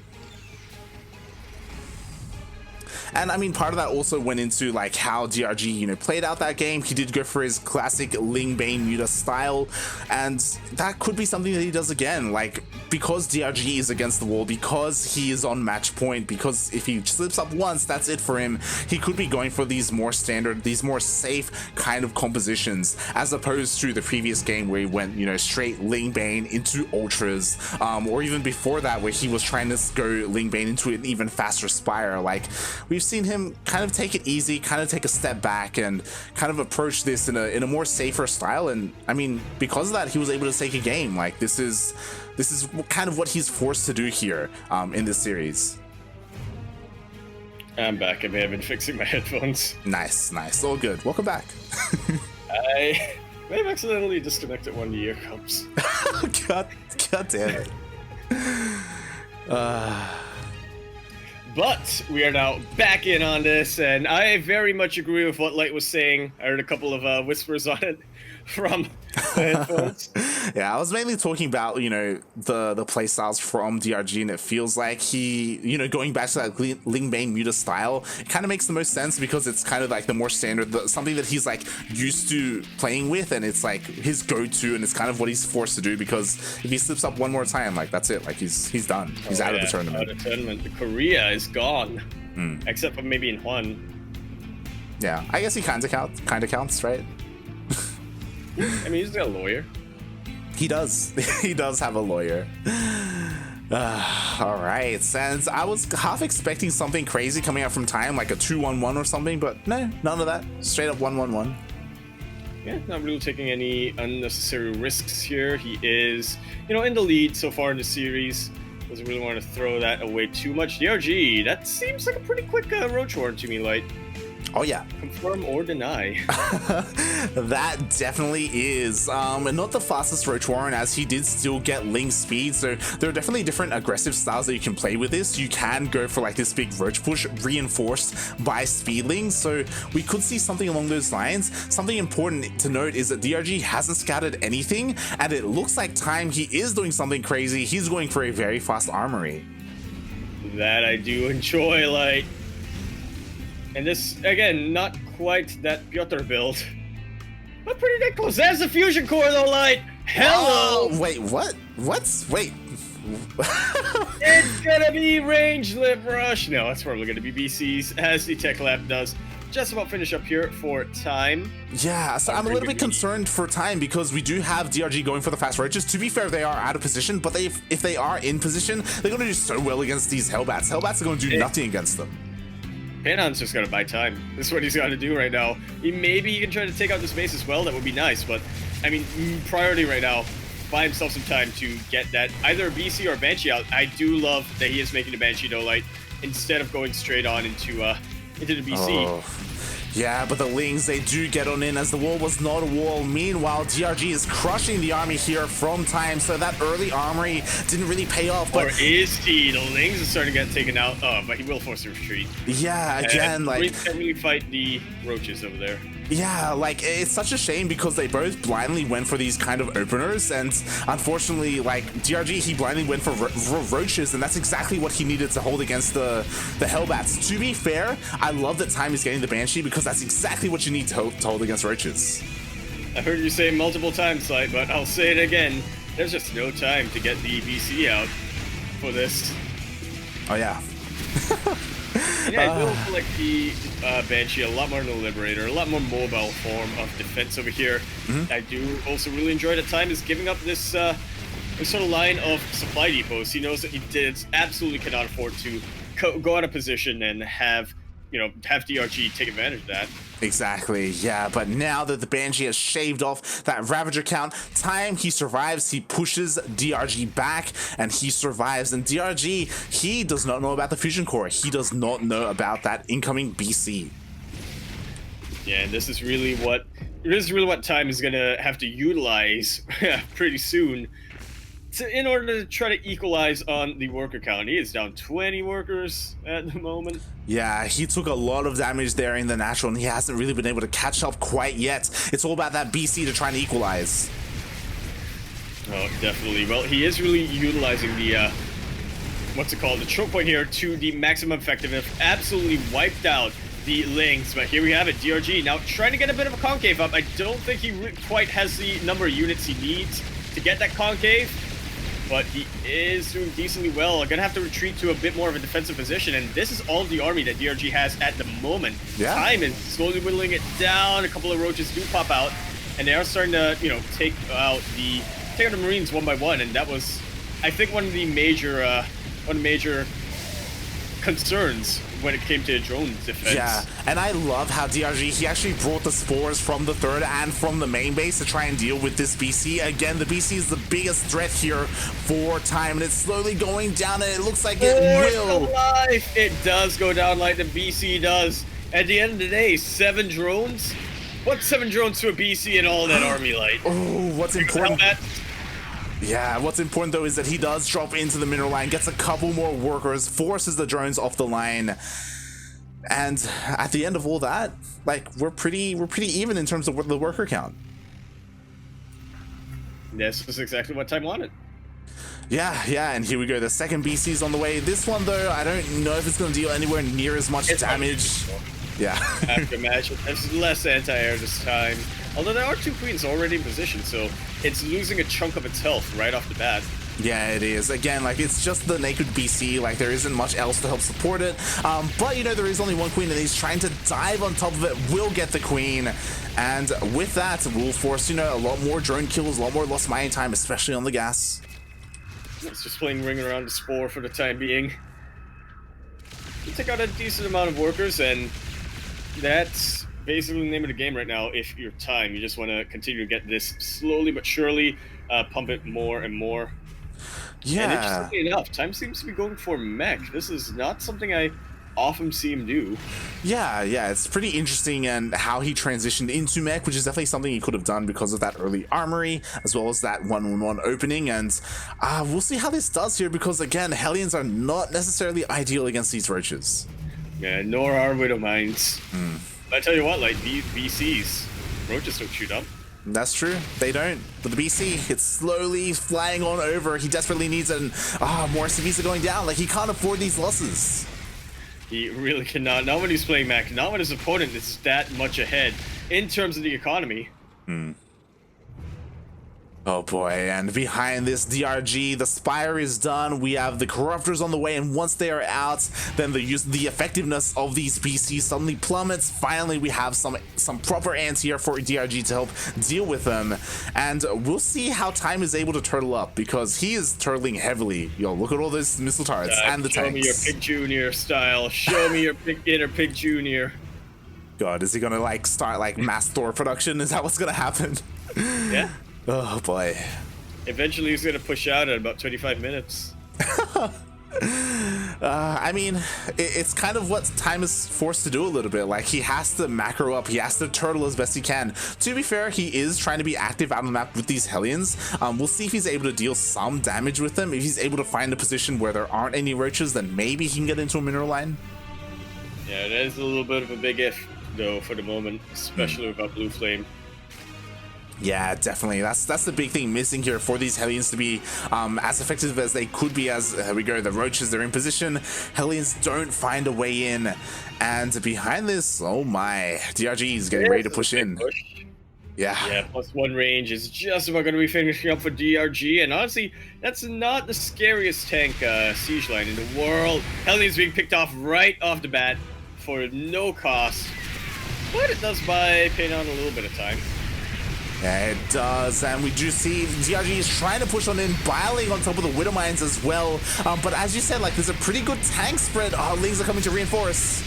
And I mean, part of that also went into like how DRG, you know, played out that game. He did go for his classic Ling Bane Muta style, and that could be something that he does again. Like, because DRG is against the wall, because he is on match point, because if he slips up once, that's it for him. He could be going for these more standard, these more safe kind of compositions, as opposed to the previous game where he went, you know, straight Ling Bane into Ultras, or even before that where he was trying to go Ling Bane into an even faster Spire. Like, we've seen him kind of take it easy, kind of take a step back, and kind of approach this in a more safer style. And I mean, because of that, he was able to take a game. Like, this is kind of what he's forced to do here in this series. I'm back. I may have been fixing my headphones. Nice, all good. Welcome back. I may have accidentally disconnected one of the ear cups. God damn it. But we are now back in on this, and I very much agree with what Light was saying. I heard a couple of whispers on it from the headphones. Yeah, I was mainly talking about, you know, the play styles from DRG, and it feels like he, you know, going back to that Ling Bane Muta style, it kind of makes the most sense because it's kind of like the more standard, something that he's like used to playing with, and it's like his go-to, and it's kind of what he's forced to do, because if he slips up one more time, like that's it, like he's done. He's out of the tournament. Out of the tournament. The Korea is gone, except for maybe in Juan. Yeah, I guess he kind of counts, right? I mean, he's got a lawyer. He does. He does have a lawyer. All right, since I was half expecting something crazy coming out from time, like a 2-1-1 or something, but no, none of that. Straight up 1-1-1. Yeah, not really taking any unnecessary risks here. He is, you know, in the lead so far in the series. Doesn't really want to throw that away too much. DRG, that seems like a pretty quick roach warrant to me, Light. Oh yeah. Confirm or deny. That definitely is. Not the fastest Roach Warren, as he did still get Ling speed, so there are definitely different aggressive styles that you can play with this. You can go for like this big Roach push reinforced by Speedling, so we could see something along those lines. Something important to note is that DRG hasn't scouted anything, and it looks like time he is doing something crazy. He's going for a very fast armory. That I do enjoy, like. And this, again, not quite that Piotr build, but pretty damn close. There's the fusion core though, Light. Hello! Oh, wait, what? Wait. It's gonna be range lip rush. No, it's probably gonna be BC's, as the Tech Lab does just about finish up here for time. Yeah, so I'm a little bit concerned for time because we do have DRG going for the fast roaches. To be fair, they are out of position, but if they are in position, they're going to do so well against these Hellbats. Hellbats are going to do nothing against them. Panon's just got to buy time. This is what he's got to do right now. Maybe he can try to take out this base as well. That would be nice, but I mean, priority right now, buy himself some time to get that either a BC or a Banshee out. I do love that he is making a Banshee though, like instead of going straight on into the BC. Oh. Yeah, but the Lings, they do get on in as the wall was not a wall. Meanwhile, DRG is crushing the army here from time, so that early armory didn't really pay off. But or is he? The Lings is starting to get taken out. Oh, but he will force a retreat. Yeah, again, and like... can't really fight the roaches over there. Yeah, like, it's such a shame because they both blindly went for these kind of openers, and unfortunately, like, DRG, he blindly went for roaches, and that's exactly what he needed to hold against the Hellbats. To be fair, I love that time is getting the Banshee because that's exactly what you need to hold against roaches. I heard you say multiple times, Slight, but I'll say it again. There's just no time to get the BC out for this. Oh, yeah. And yeah, I will collect the Banshee a lot more in the Liberator, a lot more mobile form of defense over here. I do also really enjoy that time is giving up this sort of line of supply depots. He knows that he absolutely cannot afford to go out of position and have DRG take advantage of that. Exactly, yeah, but now that the Banshee has shaved off that Ravager count, time he survives, he pushes DRG back, and he survives. And DRG, he does not know about the Fusion Core. He does not know about that incoming BC. Yeah, and this is really what time is gonna have to utilize pretty soon in order to try to equalize on the worker count. He is down 20 workers at the moment. Yeah, he took a lot of damage there in the natural, and he hasn't really been able to catch up quite yet. It's all about that BC to try and equalize. Oh, definitely. Well, he is really utilizing the, the choke point here to the maximum effectiveness. Absolutely wiped out the Lings, but here we have it. DRG now trying to get a bit of a concave up. I don't think he quite has the number of units he needs to get that concave, but he is doing decently well. Gonna have to retreat to a bit more of a defensive position, and this is all the army that DRG has at the moment. Yeah. Time is slowly whittling it down. A couple of roaches do pop out, and they are starting to, take out the Marines one by one, and that was, I think, one of the major concerns when it came to drone defense. Yeah, and I love how DRG, he actually brought the spores from the third and from the main base to try and deal with this BC. Again, the BC is the biggest threat here for time, and it's slowly going down, and it looks like it will. It does go down like the BC does. At the end of the day, 7 drones? What's 7 drones to a BC and all that army light? Oh, what's important? Yeah, what's important though is that he does drop into the mineral line, gets a couple more workers, forces the drones off the line, and at the end of all that, like, we're pretty even in terms of the worker count. This was exactly what time wanted. Yeah, and here we go. The second BC's on the way. This one though, I don't know if it's going to deal anywhere near as much damage. Yeah. I have to imagine there's less anti-air this time. Although there are 2 queens already in position, so it's losing a chunk of its health right off the bat. Yeah, it is. Again, like, it's just the naked BC. Like, there isn't much else to help support it. But, there is only 1 queen, and he's trying to dive on top of it. Will get the queen. And with that, we'll force, a lot more drone kills, a lot more lost mining time, especially on the gas. It's just playing ring around the spore for the time being. You take out a decent amount of workers, and that's basically the name of the game right now. If you're time, you just want to continue to get this slowly but surely, pump it more and more. Yeah. And interestingly enough, time seems to be going for mech. This is not something I often see him do. Yeah, it's pretty interesting, and how he transitioned into mech, which is definitely something he could have done because of that early armory, as well as that 1-on-1 opening. And we'll see how this does here, because again, Hellions are not necessarily ideal against these roaches. Yeah, nor are Widow Mines. But I tell you what, like, these BCs, roaches don't shoot up. That's true, they don't. But the BC, it's slowly flying on over. He desperately needs more CVs are going down. Like, he can't afford these losses. He really cannot. Not when he's playing mech. Not when his opponent is that much ahead in terms of the economy. Oh boy, and behind this DRG, the Spire is done, we have the Corruptors on the way, and once they are out, then the effectiveness of these PCs suddenly plummets. Finally, we have some proper anti-air for DRG to help deal with them, and we'll see how Time is able to turtle up, because he is turtling heavily. Yo, look at all those missile turrets and the tanks. Show me your Pig Junior style. Show me your inner Pig Junior. God, is he gonna like start like mass Thor production? Is that what's gonna happen? Yeah. Oh boy. Eventually he's gonna push out at about 25 minutes. I mean, it's kind of what Time is forced to do a little bit. Like, he has to macro up, he has to turtle as best he can. To be fair, he is trying to be active out on the map with these Hellions. We'll see if he's able to deal some damage with them. If he's able to find a position where there aren't any roaches, then maybe he can get into a mineral line. Yeah, it is a little bit of a big if, though, for the moment, especially without Blue Flame. Yeah, definitely. That's the big thing missing here for these Hellions to be as effective as they could be. As we go, the roaches, they're in position. Hellions don't find a way in, and behind this, oh my, DRG is getting ready to push in. Yeah, +1 range is just about going to be finishing up for DRG, and honestly, that's not the scariest tank siege line in the world. Hellions being picked off right off the bat for no cost, but it does buy Paynon a little bit of time. Yeah, it does, and we do see DRG is trying to push on in, biling on top of the Widow Mines as well. But as you said, like, there's a pretty good tank spread. Lings are coming to reinforce.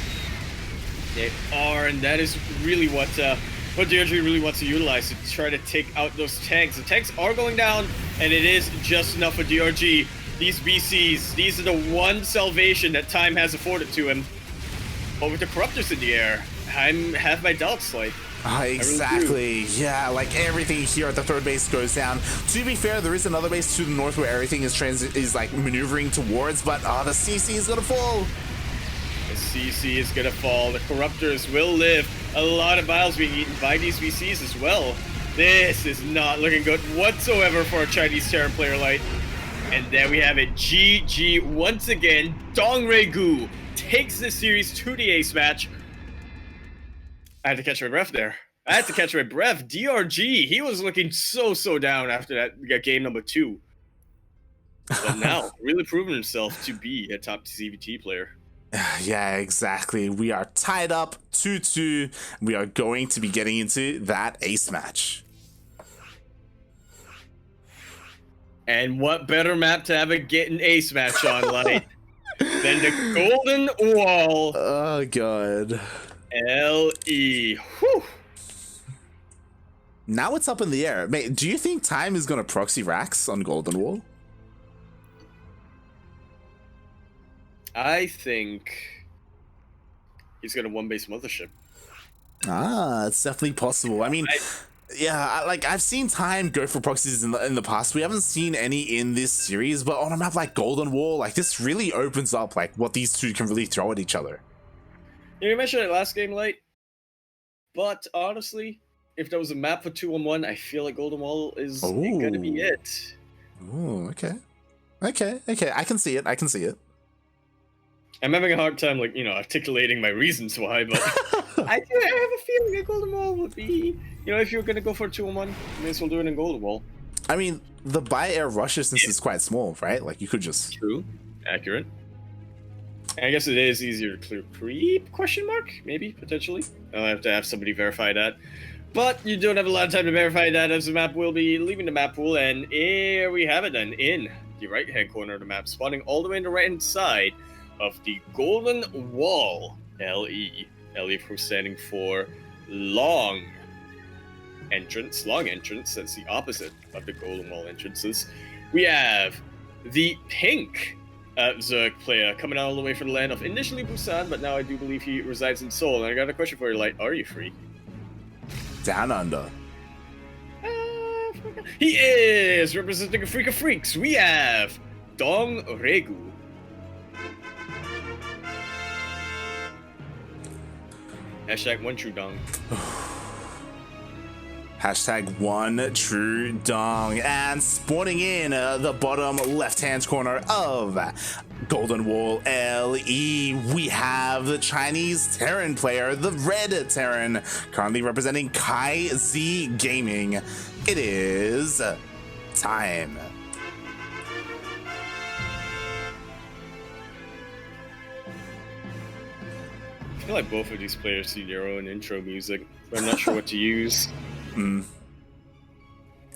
They are, and that is really what DRG really wants to utilize to try to take out those tanks. The tanks are going down, and it is just enough for DRG. These BCs, these are the one salvation that Time has afforded to him. But with the Corruptors in the air, I have my doubts, like. Exactly. Really, yeah, like everything here at the third base goes down. To be fair, there is another base to the north where everything is like maneuvering towards, but the CC is gonna fall. The CC is gonna fall. The Corruptors will live. A lot of miles being eaten by these VCs as well. This is not looking good whatsoever for a Chinese Terran player light. And there we have it. GG once again. DongRaeGu takes this series to the ace match. I had to catch my breath there. DRG, he was looking so down after that game number 2. But now, really proven himself to be a top ZvT player. Yeah, exactly. We are tied up 2-2. We are going to be getting into that ace match. And what better map to have an ace match on, Light, than the Golden Wall. Oh, God. LE. Whew. Now it's up in the air. Mate, do you think Time is going to proxy Rax on Golden Wall? I think he's going to one-base Mothership. It's definitely possible. I mean, yeah, I've seen Time go for proxies in the past. We haven't seen any in this series, but on a map like Golden Wall, like, this really opens up like what these two can really throw at each other. You mentioned it last game, Light, but honestly, if there was a map for 2-on-1, I feel like Golden Wall is going to be it. Oh, okay. I can see it. I'm having a hard time, like, articulating my reasons why, but I have a feeling that Golden Wall would be, if you're going to go for a 2-on-1, you may as well do it in Golden Wall. I mean, the by-air rush distance is quite small, right? Like, you could just... True. Accurate. I guess it is easier to clear creep, question mark? Maybe, potentially. I'll have to have somebody verify that. But you don't have a lot of time to verify that, as the map will be leaving the map pool, and here we have it then, in the right-hand corner of the map, spawning all the way on the right-hand side of the Golden Wall. LE. LE standing for long entrance. Long entrance, that's the opposite of the Golden Wall entrances. We have the pink Zerg player coming out all the way from the land of initially Busan, but now I do believe he resides in Seoul. And I got a question for you, Light. Are you free? Down under. He is representing a freak of freaks. We have DongRaeGu. Hashtag one true dong. Hashtag one true dong. And spawning in the bottom left-hand corner of Golden Wall LE, we have the Chinese Terran player, the red Terran, currently representing Kai Z Gaming. It is time. I feel like both of these players see their own intro music, but I'm not sure what to use.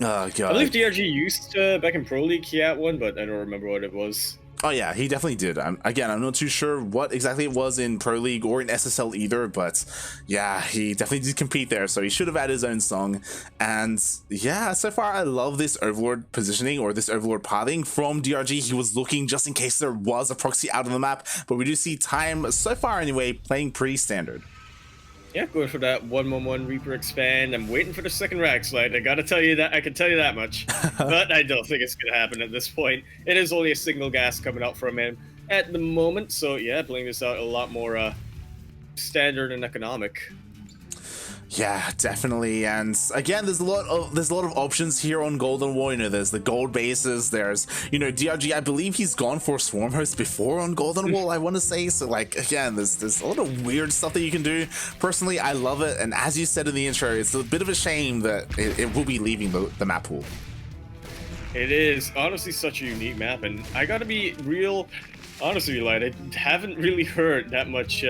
Oh, God. I believe DRG used to, back in Pro League, he had one, but I don't remember what it was. Oh yeah, he definitely did. Again, I'm not too sure what exactly it was in Pro League or in SSL either, but yeah, he definitely did compete there, so he should have had his own song. And yeah, so far I love this Overlord positioning, or this Overlord pathing from DRG. He was looking just in case there was a proxy out of the map, but we do see Time, so far anyway, playing pretty standard. Yeah, going for that 1-1-1 Reaper expand. I'm waiting for the second rack slide. I gotta tell you that, I can tell you that much. But I don't think it's gonna happen at this point. It is only a single gas coming out from him at the moment. So yeah, playing this out a lot more standard and economic. Yeah, definitely. And again, there's a lot of options here on Golden War. You know, there's the gold bases, there's, you know, DRG, I believe he's gone for Swarm Host before on Golden Wall, I want to say. So like, again, there's a lot of weird stuff that you can do. Personally, I love it, and as you said in the intro, it's a bit of a shame that it will be leaving the map pool. It is honestly such a unique map, and I gotta be real honest with you, Light. I haven't really heard that much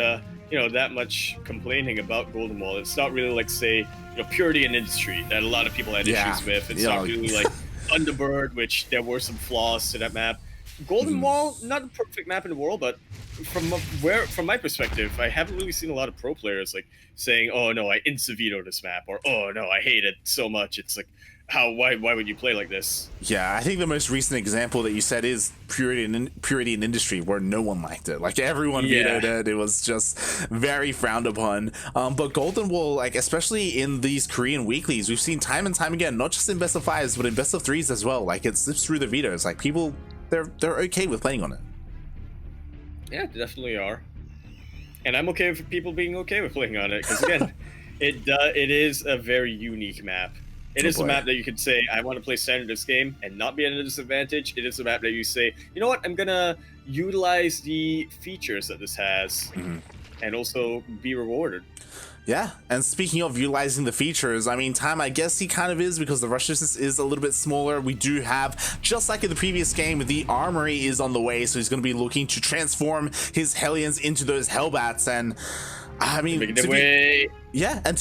that much complaining about Golden Wall. It's not really like, say, Purity and Industry that a lot of people had issues with. It's not really like Thunderbird, which there were some flaws to that map. Golden Wall, not the perfect map in the world, but from my perspective, I haven't really seen a lot of pro players like saying, "Oh no, I insta-veto this map," or "Oh no, I hate it so much." It's like, why would you play like this? Yeah, I think the most recent example that you said is Purity and Industry, where no one liked it. Like, everyone vetoed it. It was just very frowned upon. But Golden Wall, like, especially in these Korean weeklies, we've seen time and time again, not just in best of fives, but in best of threes as well. Like, it slips through the vetoes. Like, people, they're okay with playing on it. Yeah, they definitely are. And I'm okay with people being okay with playing on it, because again, it is a very unique map. It is a map that you could say, I want to play standard this game and not be at a disadvantage. It is a map that you say, you know what, I'm going to utilize the features that this has and also be rewarded. Yeah, and speaking of utilizing the features, I mean, Time, I guess he kind of is, because the rush distance is a little bit smaller. We do have, just like in the previous game, the armory is on the way, so he's going to be looking to transform his Hellions into those Hellbats, and I mean, and to be fair, yeah, and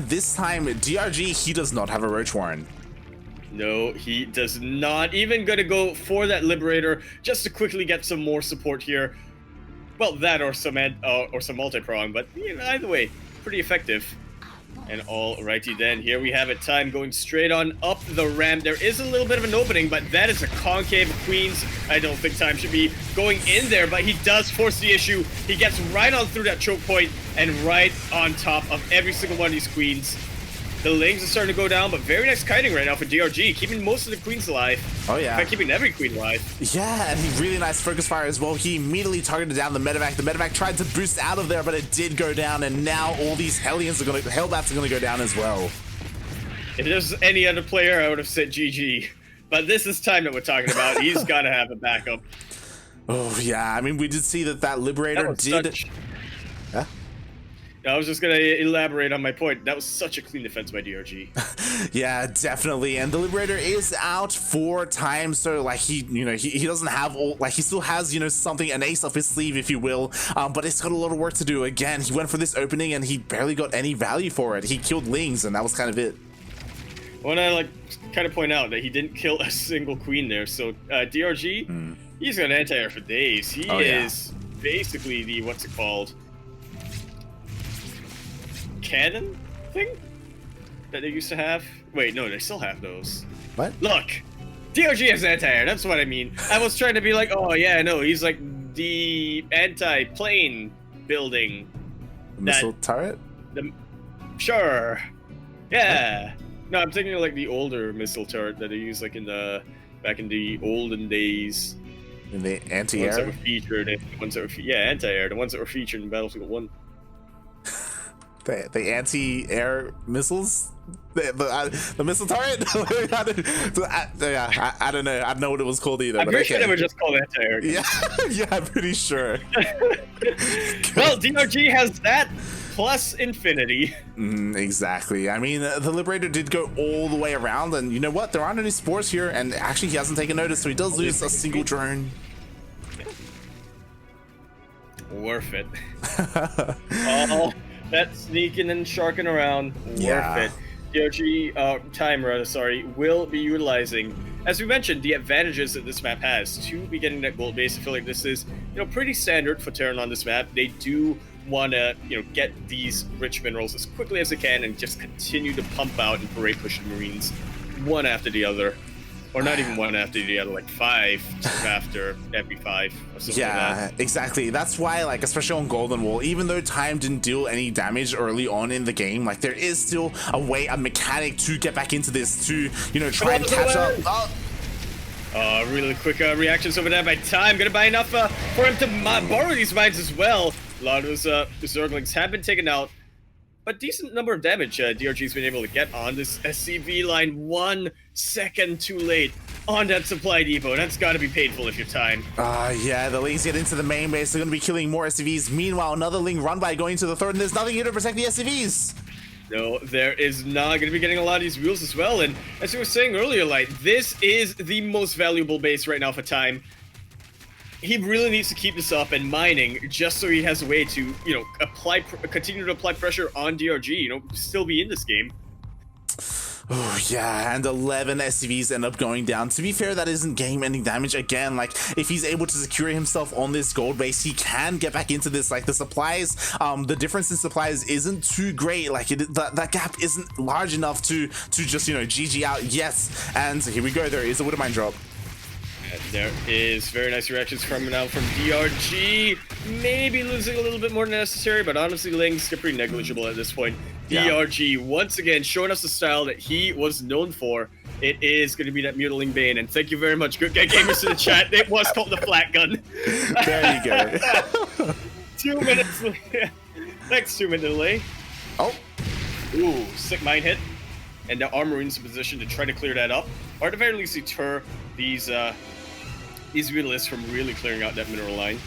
this time, DRG, he does not have a Roach Warren. No, he does not. Even gonna go for that Liberator just to quickly get some more support here. Well, that or some multi-prong, but either way, pretty effective. And alrighty then, here we have it. Time going straight on up the ramp. There is a little bit of an opening, but that is a concave of Queens. I don't think Time should be going in there, but he does force the issue. He gets right on through that choke point and right on top of every single one of these Queens. The lanes are starting to go down, but very nice kiting right now for DRG, keeping most of the Queens alive. Oh yeah. In fact, keeping every Queen alive. Yeah, and he really nice focus fire as well. He immediately targeted down the medevac. The medevac tried to boost out of there, but it did go down, and now all these Hellbats are gonna go down as well. If it was any other player, I would have said GG. But this is Time that we're talking about. He's gotta have a backup. Oh yeah, I mean, we did see that Liberator did. Yeah. I was just gonna elaborate on my point. That was such a clean defense by DRG. Yeah, definitely. And the Liberator is out for Time, so like he doesn't have all, like, he still has something, an ace up his sleeve, if you will. But it's got a lot of work to do. Again, he went for this opening and he barely got any value for it. He killed Lings, and that was kind of it. I want to kind of point out that he didn't kill a single Queen there. So DRG, he's got anti-air for days. He is basically the what's it called? Cannon thing that they used to have. Wait, no, they still have those. What? Look, DRG has anti-air. That's what I mean. I was trying to be like, oh yeah, no, he's like the anti-plane building. Missile turret? Sure. Yeah. What? No, I'm thinking of like the older missile turret that they used like back in the olden days. In the anti-air? The ones that were featured. Anti-air. The ones that were featured in Battlefield 1. The anti-air missiles, the missile turret. I don't know. I don't know what it was called either. I'm pretty sure they were just called anti-air. Yeah, yeah, I'm pretty sure. Well, DRG has that plus infinity. Exactly. I mean, the Liberator did go all the way around, and you know what? There aren't any spores here, and actually he hasn't taken notice, so he does lose a single drone. Worth it. Oh, that sneaking and sharking around. Worth it. DRG, Time rather, sorry, will be utilizing, as we mentioned, the advantages that this map has to be getting that gold base. I feel like this is, pretty standard for Terran on this map. They do want to, get these rich minerals as quickly as they can and just continue to pump out and parade push the Marines one after the other. Or not even one after the other, like 5 after every 5 or something like that. Exactly. That's why, like, especially on Golden Wall, even though Time didn't deal any damage early on in the game, like, there is still a mechanic to get back into this, to, try and catch up. Really quick reactions over there by Time. Gonna buy enough for him to borrow these mines as well. A lot of those Zerglings have been taken out. But decent number of damage DRG's been able to get on this SCV line 1 second too late on that supply depot. That's got to be painful if you're Time. Yeah, the Lings get into the main base. They're going to be killing more SCVs. Meanwhile, another Ling run by going to the third, and there's nothing here to protect the SCVs. No, there is not going to be getting a lot of these wheels as well. And as you were saying earlier, like, this is the most valuable base right now for Time. He really needs to keep this up and mining just so he has a way to, continue to apply pressure on DRG, still be in this game. Oh, yeah, and 11 SCVs end up going down. To be fair, that isn't game-ending damage. Again, like, if he's able to secure himself on this gold base, he can get back into this. Like, the supplies, the difference in supplies isn't too great. Like, that gap isn't large enough to just, GG out. Yes, and here we go. There is a Widowmine drop. And there is very nice reactions from DRG. Maybe losing a little bit more than necessary, but honestly, Ling's pretty negligible at this point. Yeah. DRG, once again, showing us the style that he was known for. It is going to be that Mutiling Bane, and thank you very much, Good Guy Gamers, in the chat. It was called the Flat Gun. There you go. 2 minutes. Next 2 minute delay. Oh. Ooh, sick mine hit. And now our Marines in position to try to clear that up, or at the very least deter these realists from really clearing out that mineral line.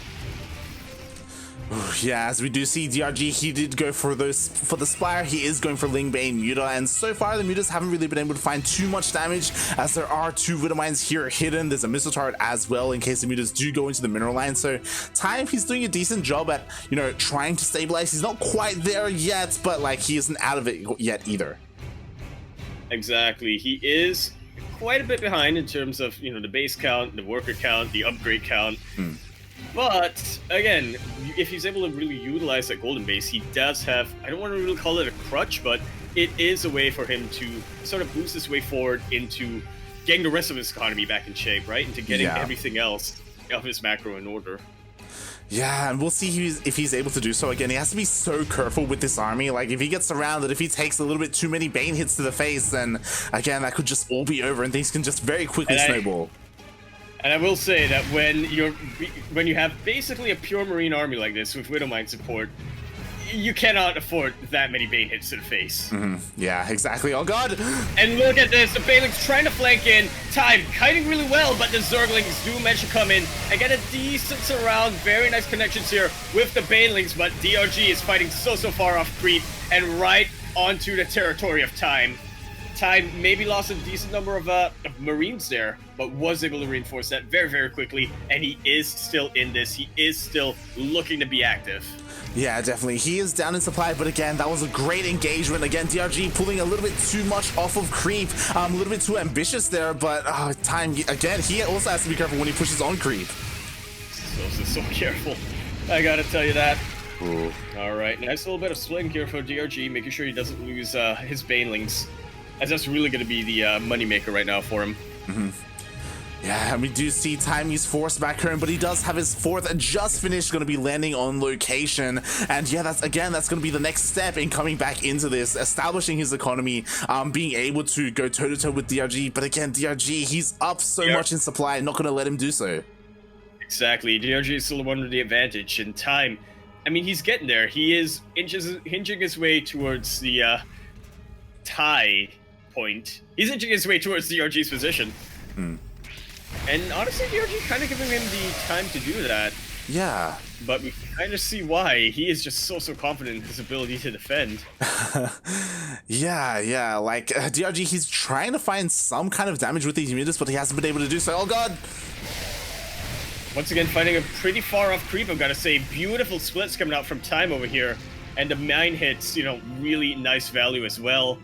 Yeah, as we do see DRG, he did go for the Spire. He is going for Ling Bane Muta, and so far the Mutas haven't really been able to find too much damage, as there are 2 Widowmines here hidden. There's a missile turret as well in case the Mutas do go into the mineral line. So Time, he's doing a decent job at, trying to stabilize. He's not quite there yet, but like, he isn't out of it yet either. Exactly. He is quite a bit behind in terms of, the base count, the worker count, the upgrade count. But, again, if he's able to really utilize that golden base, he does have, I don't want to really call it a crutch, but it is a way for him to sort of boost his way forward into getting the rest of his economy back in shape, right? Into getting everything else of his macro in order. Yeah, and we'll see if he's able to do so. Again, he has to be so careful with this army. Like, if he gets surrounded, if he takes a little bit too many Bane hits to the face, then, again, that could just all be over, and things can just very quickly snowball. And I will say that when you have basically a pure Marine army like this with Widowmine support, you cannot afford that many Bane hits to the face. Yeah, exactly. Oh god! And look at this, the Banelings trying to flank in. Time kiting really well, but the Zerglings do manage to come in and get a decent surround. Very nice connections here with the Banelings, but DRG is fighting so far off creep and right onto the territory of Time. Time maybe lost a decent number of Marines there, but was able to reinforce that very quickly, and he is still in this. He is still looking to be active. Yeah, definitely. He is down in supply, but again, that was a great engagement. Again, DRG pulling a little bit too much off of creep. A little bit too ambitious there, but Time, again, he also has to be careful when he pushes on creep. So careful. I gotta tell you that. Ooh. All right, nice little bit of swing here for DRG, making sure he doesn't lose his Banelings, as that's really going to be the moneymaker right now for him. Yeah, and we do see Time use Force back home, but he does have his 4th just finished, going to be landing on location. And yeah, that's going to be the next step in coming back into this, establishing his economy, being able to go toe-to-toe with DRG. But again, DRG, he's up so much in supply, not going to let him do so. Exactly. DRG is still one with the advantage. And Time, I mean, he's getting there. He is hinging his way towards the tie point. He's inching his way towards DRG's position. And honestly, DRG kind of giving him the time to do that. Yeah. But we kind of see why. He is just so confident in his ability to defend. Yeah, like DRG, he's trying to find some kind of damage with these mutas, but he hasn't been able to do so. Oh god! Once again, finding a pretty far off creep, I've got to say. Beautiful splits coming out from Time over here. And the 9 hits, you know, really nice value as well.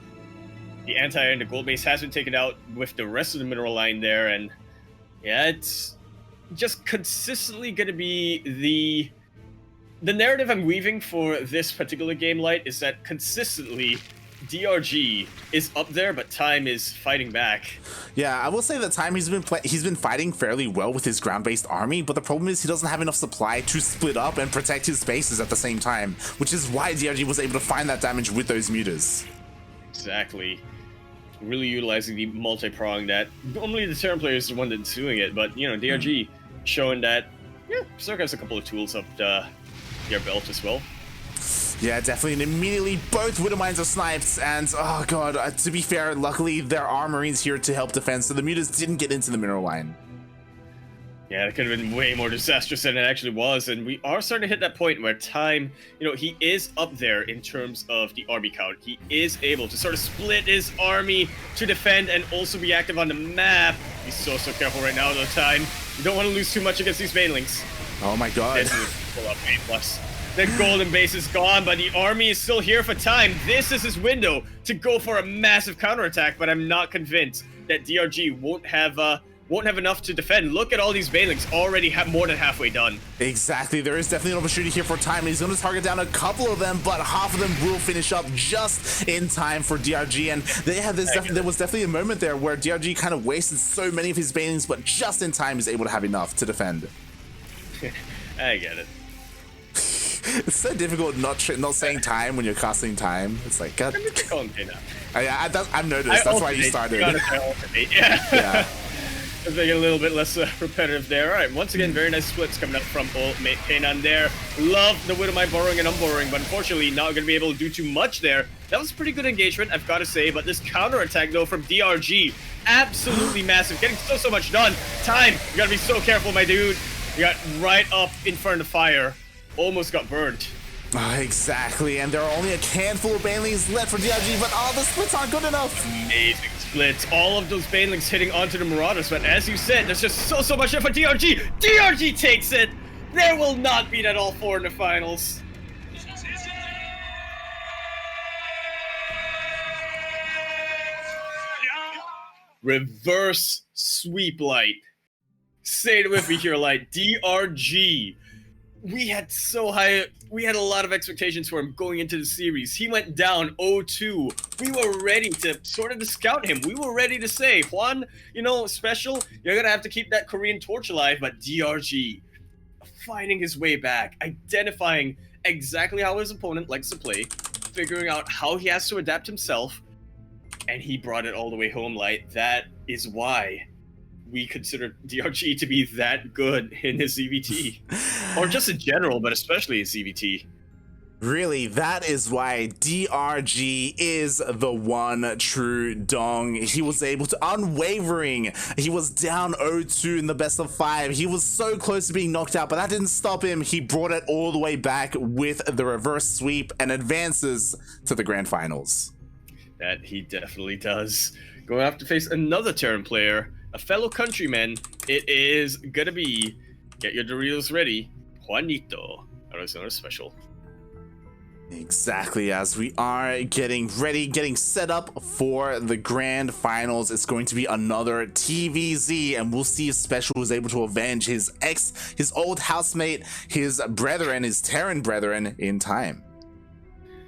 The anti-air and the gold base has been taken out with the rest of the mineral line there. And yeah, it's just consistently going to be the narrative I'm weaving for this particular game, Light, is that consistently DRG is up there, but Time is fighting back. Yeah, I will say that Time, he's been fighting fairly well with his ground-based army, but the problem is he doesn't have enough supply to split up and protect his bases at the same time, which is why DRG was able to find that damage with those mutas. Exactly. Really utilizing the multi-prong that normally the Terran player is the one that's doing it, but you know, DRG showing that, yeah, Berserk has a couple of tools up their belt as well. Yeah, definitely, and immediately both Widow Mines are sniped, and oh god, to be fair, luckily there are Marines here to help defend, so the mutas didn't get into the mineral line. Yeah, it could have been way more disastrous than it actually was, and we are starting to hit that point where Time, you know, he is up there in terms of the army count. He is able to sort of split his army to defend and also be active on the map. He's so careful right now, though, Time. You don't want to lose too much against these banelings. Oh my god. Pull up A+. The golden base is gone, but the army is still here for Time. This is his window to go for a massive counterattack, but I'm not convinced that DRG won't have enough to defend. Look at all these banelings already more than halfway done. Exactly, there is definitely an opportunity here for Time, and he's going to target down a couple of them, but half of them will finish up just in time for DRG, and there was definitely a moment there where DRG kind of wasted so many of his banelings, but just in time he's able to have enough to defend. I get it. It's so difficult not saying Time when you're casting Time. It's like, God. I've noticed. That's why you started. Yeah. Let's make it a little bit less repetitive there. All right, once again, very nice splits coming up from Kainan there. Love the Widowmine borrowing and unborrowing, but unfortunately not going to be able to do too much there. That was a pretty good engagement, I've got to say, but this counterattack, though, from DRG, absolutely massive. Getting so much done. Time, you got to be so careful, my dude. You got right up in front of the fire. Almost got burned. Exactly, and there are only a handful of banelings left for DRG, but all the splits aren't good enough. Amazing splits. All of those banelings hitting onto the Marauders, but as you said, there's just so much there for DRG. DRG takes it. There will not be that all 4 in the finals. Reverse sweep, Light. Say it with me here, Light. DRG. We had a lot of expectations for him going into the series. He went down 0-2. We were ready to sort of discount him. We were ready to say, Juan, you know, special, you're going to have to keep that Korean torch alive. But DRG, finding his way back, identifying exactly how his opponent likes to play, figuring out how he has to adapt himself, and he brought it all the way home, Light. That is why we consider DRG to be that good in his ZvT. Or just in general, but especially in ZvT. Really, that is why DRG is the one true Dong. He was able to unwavering. He was down 0-2 in the best of 5. He was so close to being knocked out, but that didn't stop him. He brought it all the way back with the reverse sweep and advances to the grand finals. That he definitely does. Going to have to face another Terran player, a fellow countryman. It is gonna be, get your Doritos ready, Juanito, Arizona Special. Exactly, as we are getting ready, getting set up for the grand finals. It's going to be another TVZ, and we'll see if Special is able to avenge his old housemate, his brethren, his Terran brethren in time.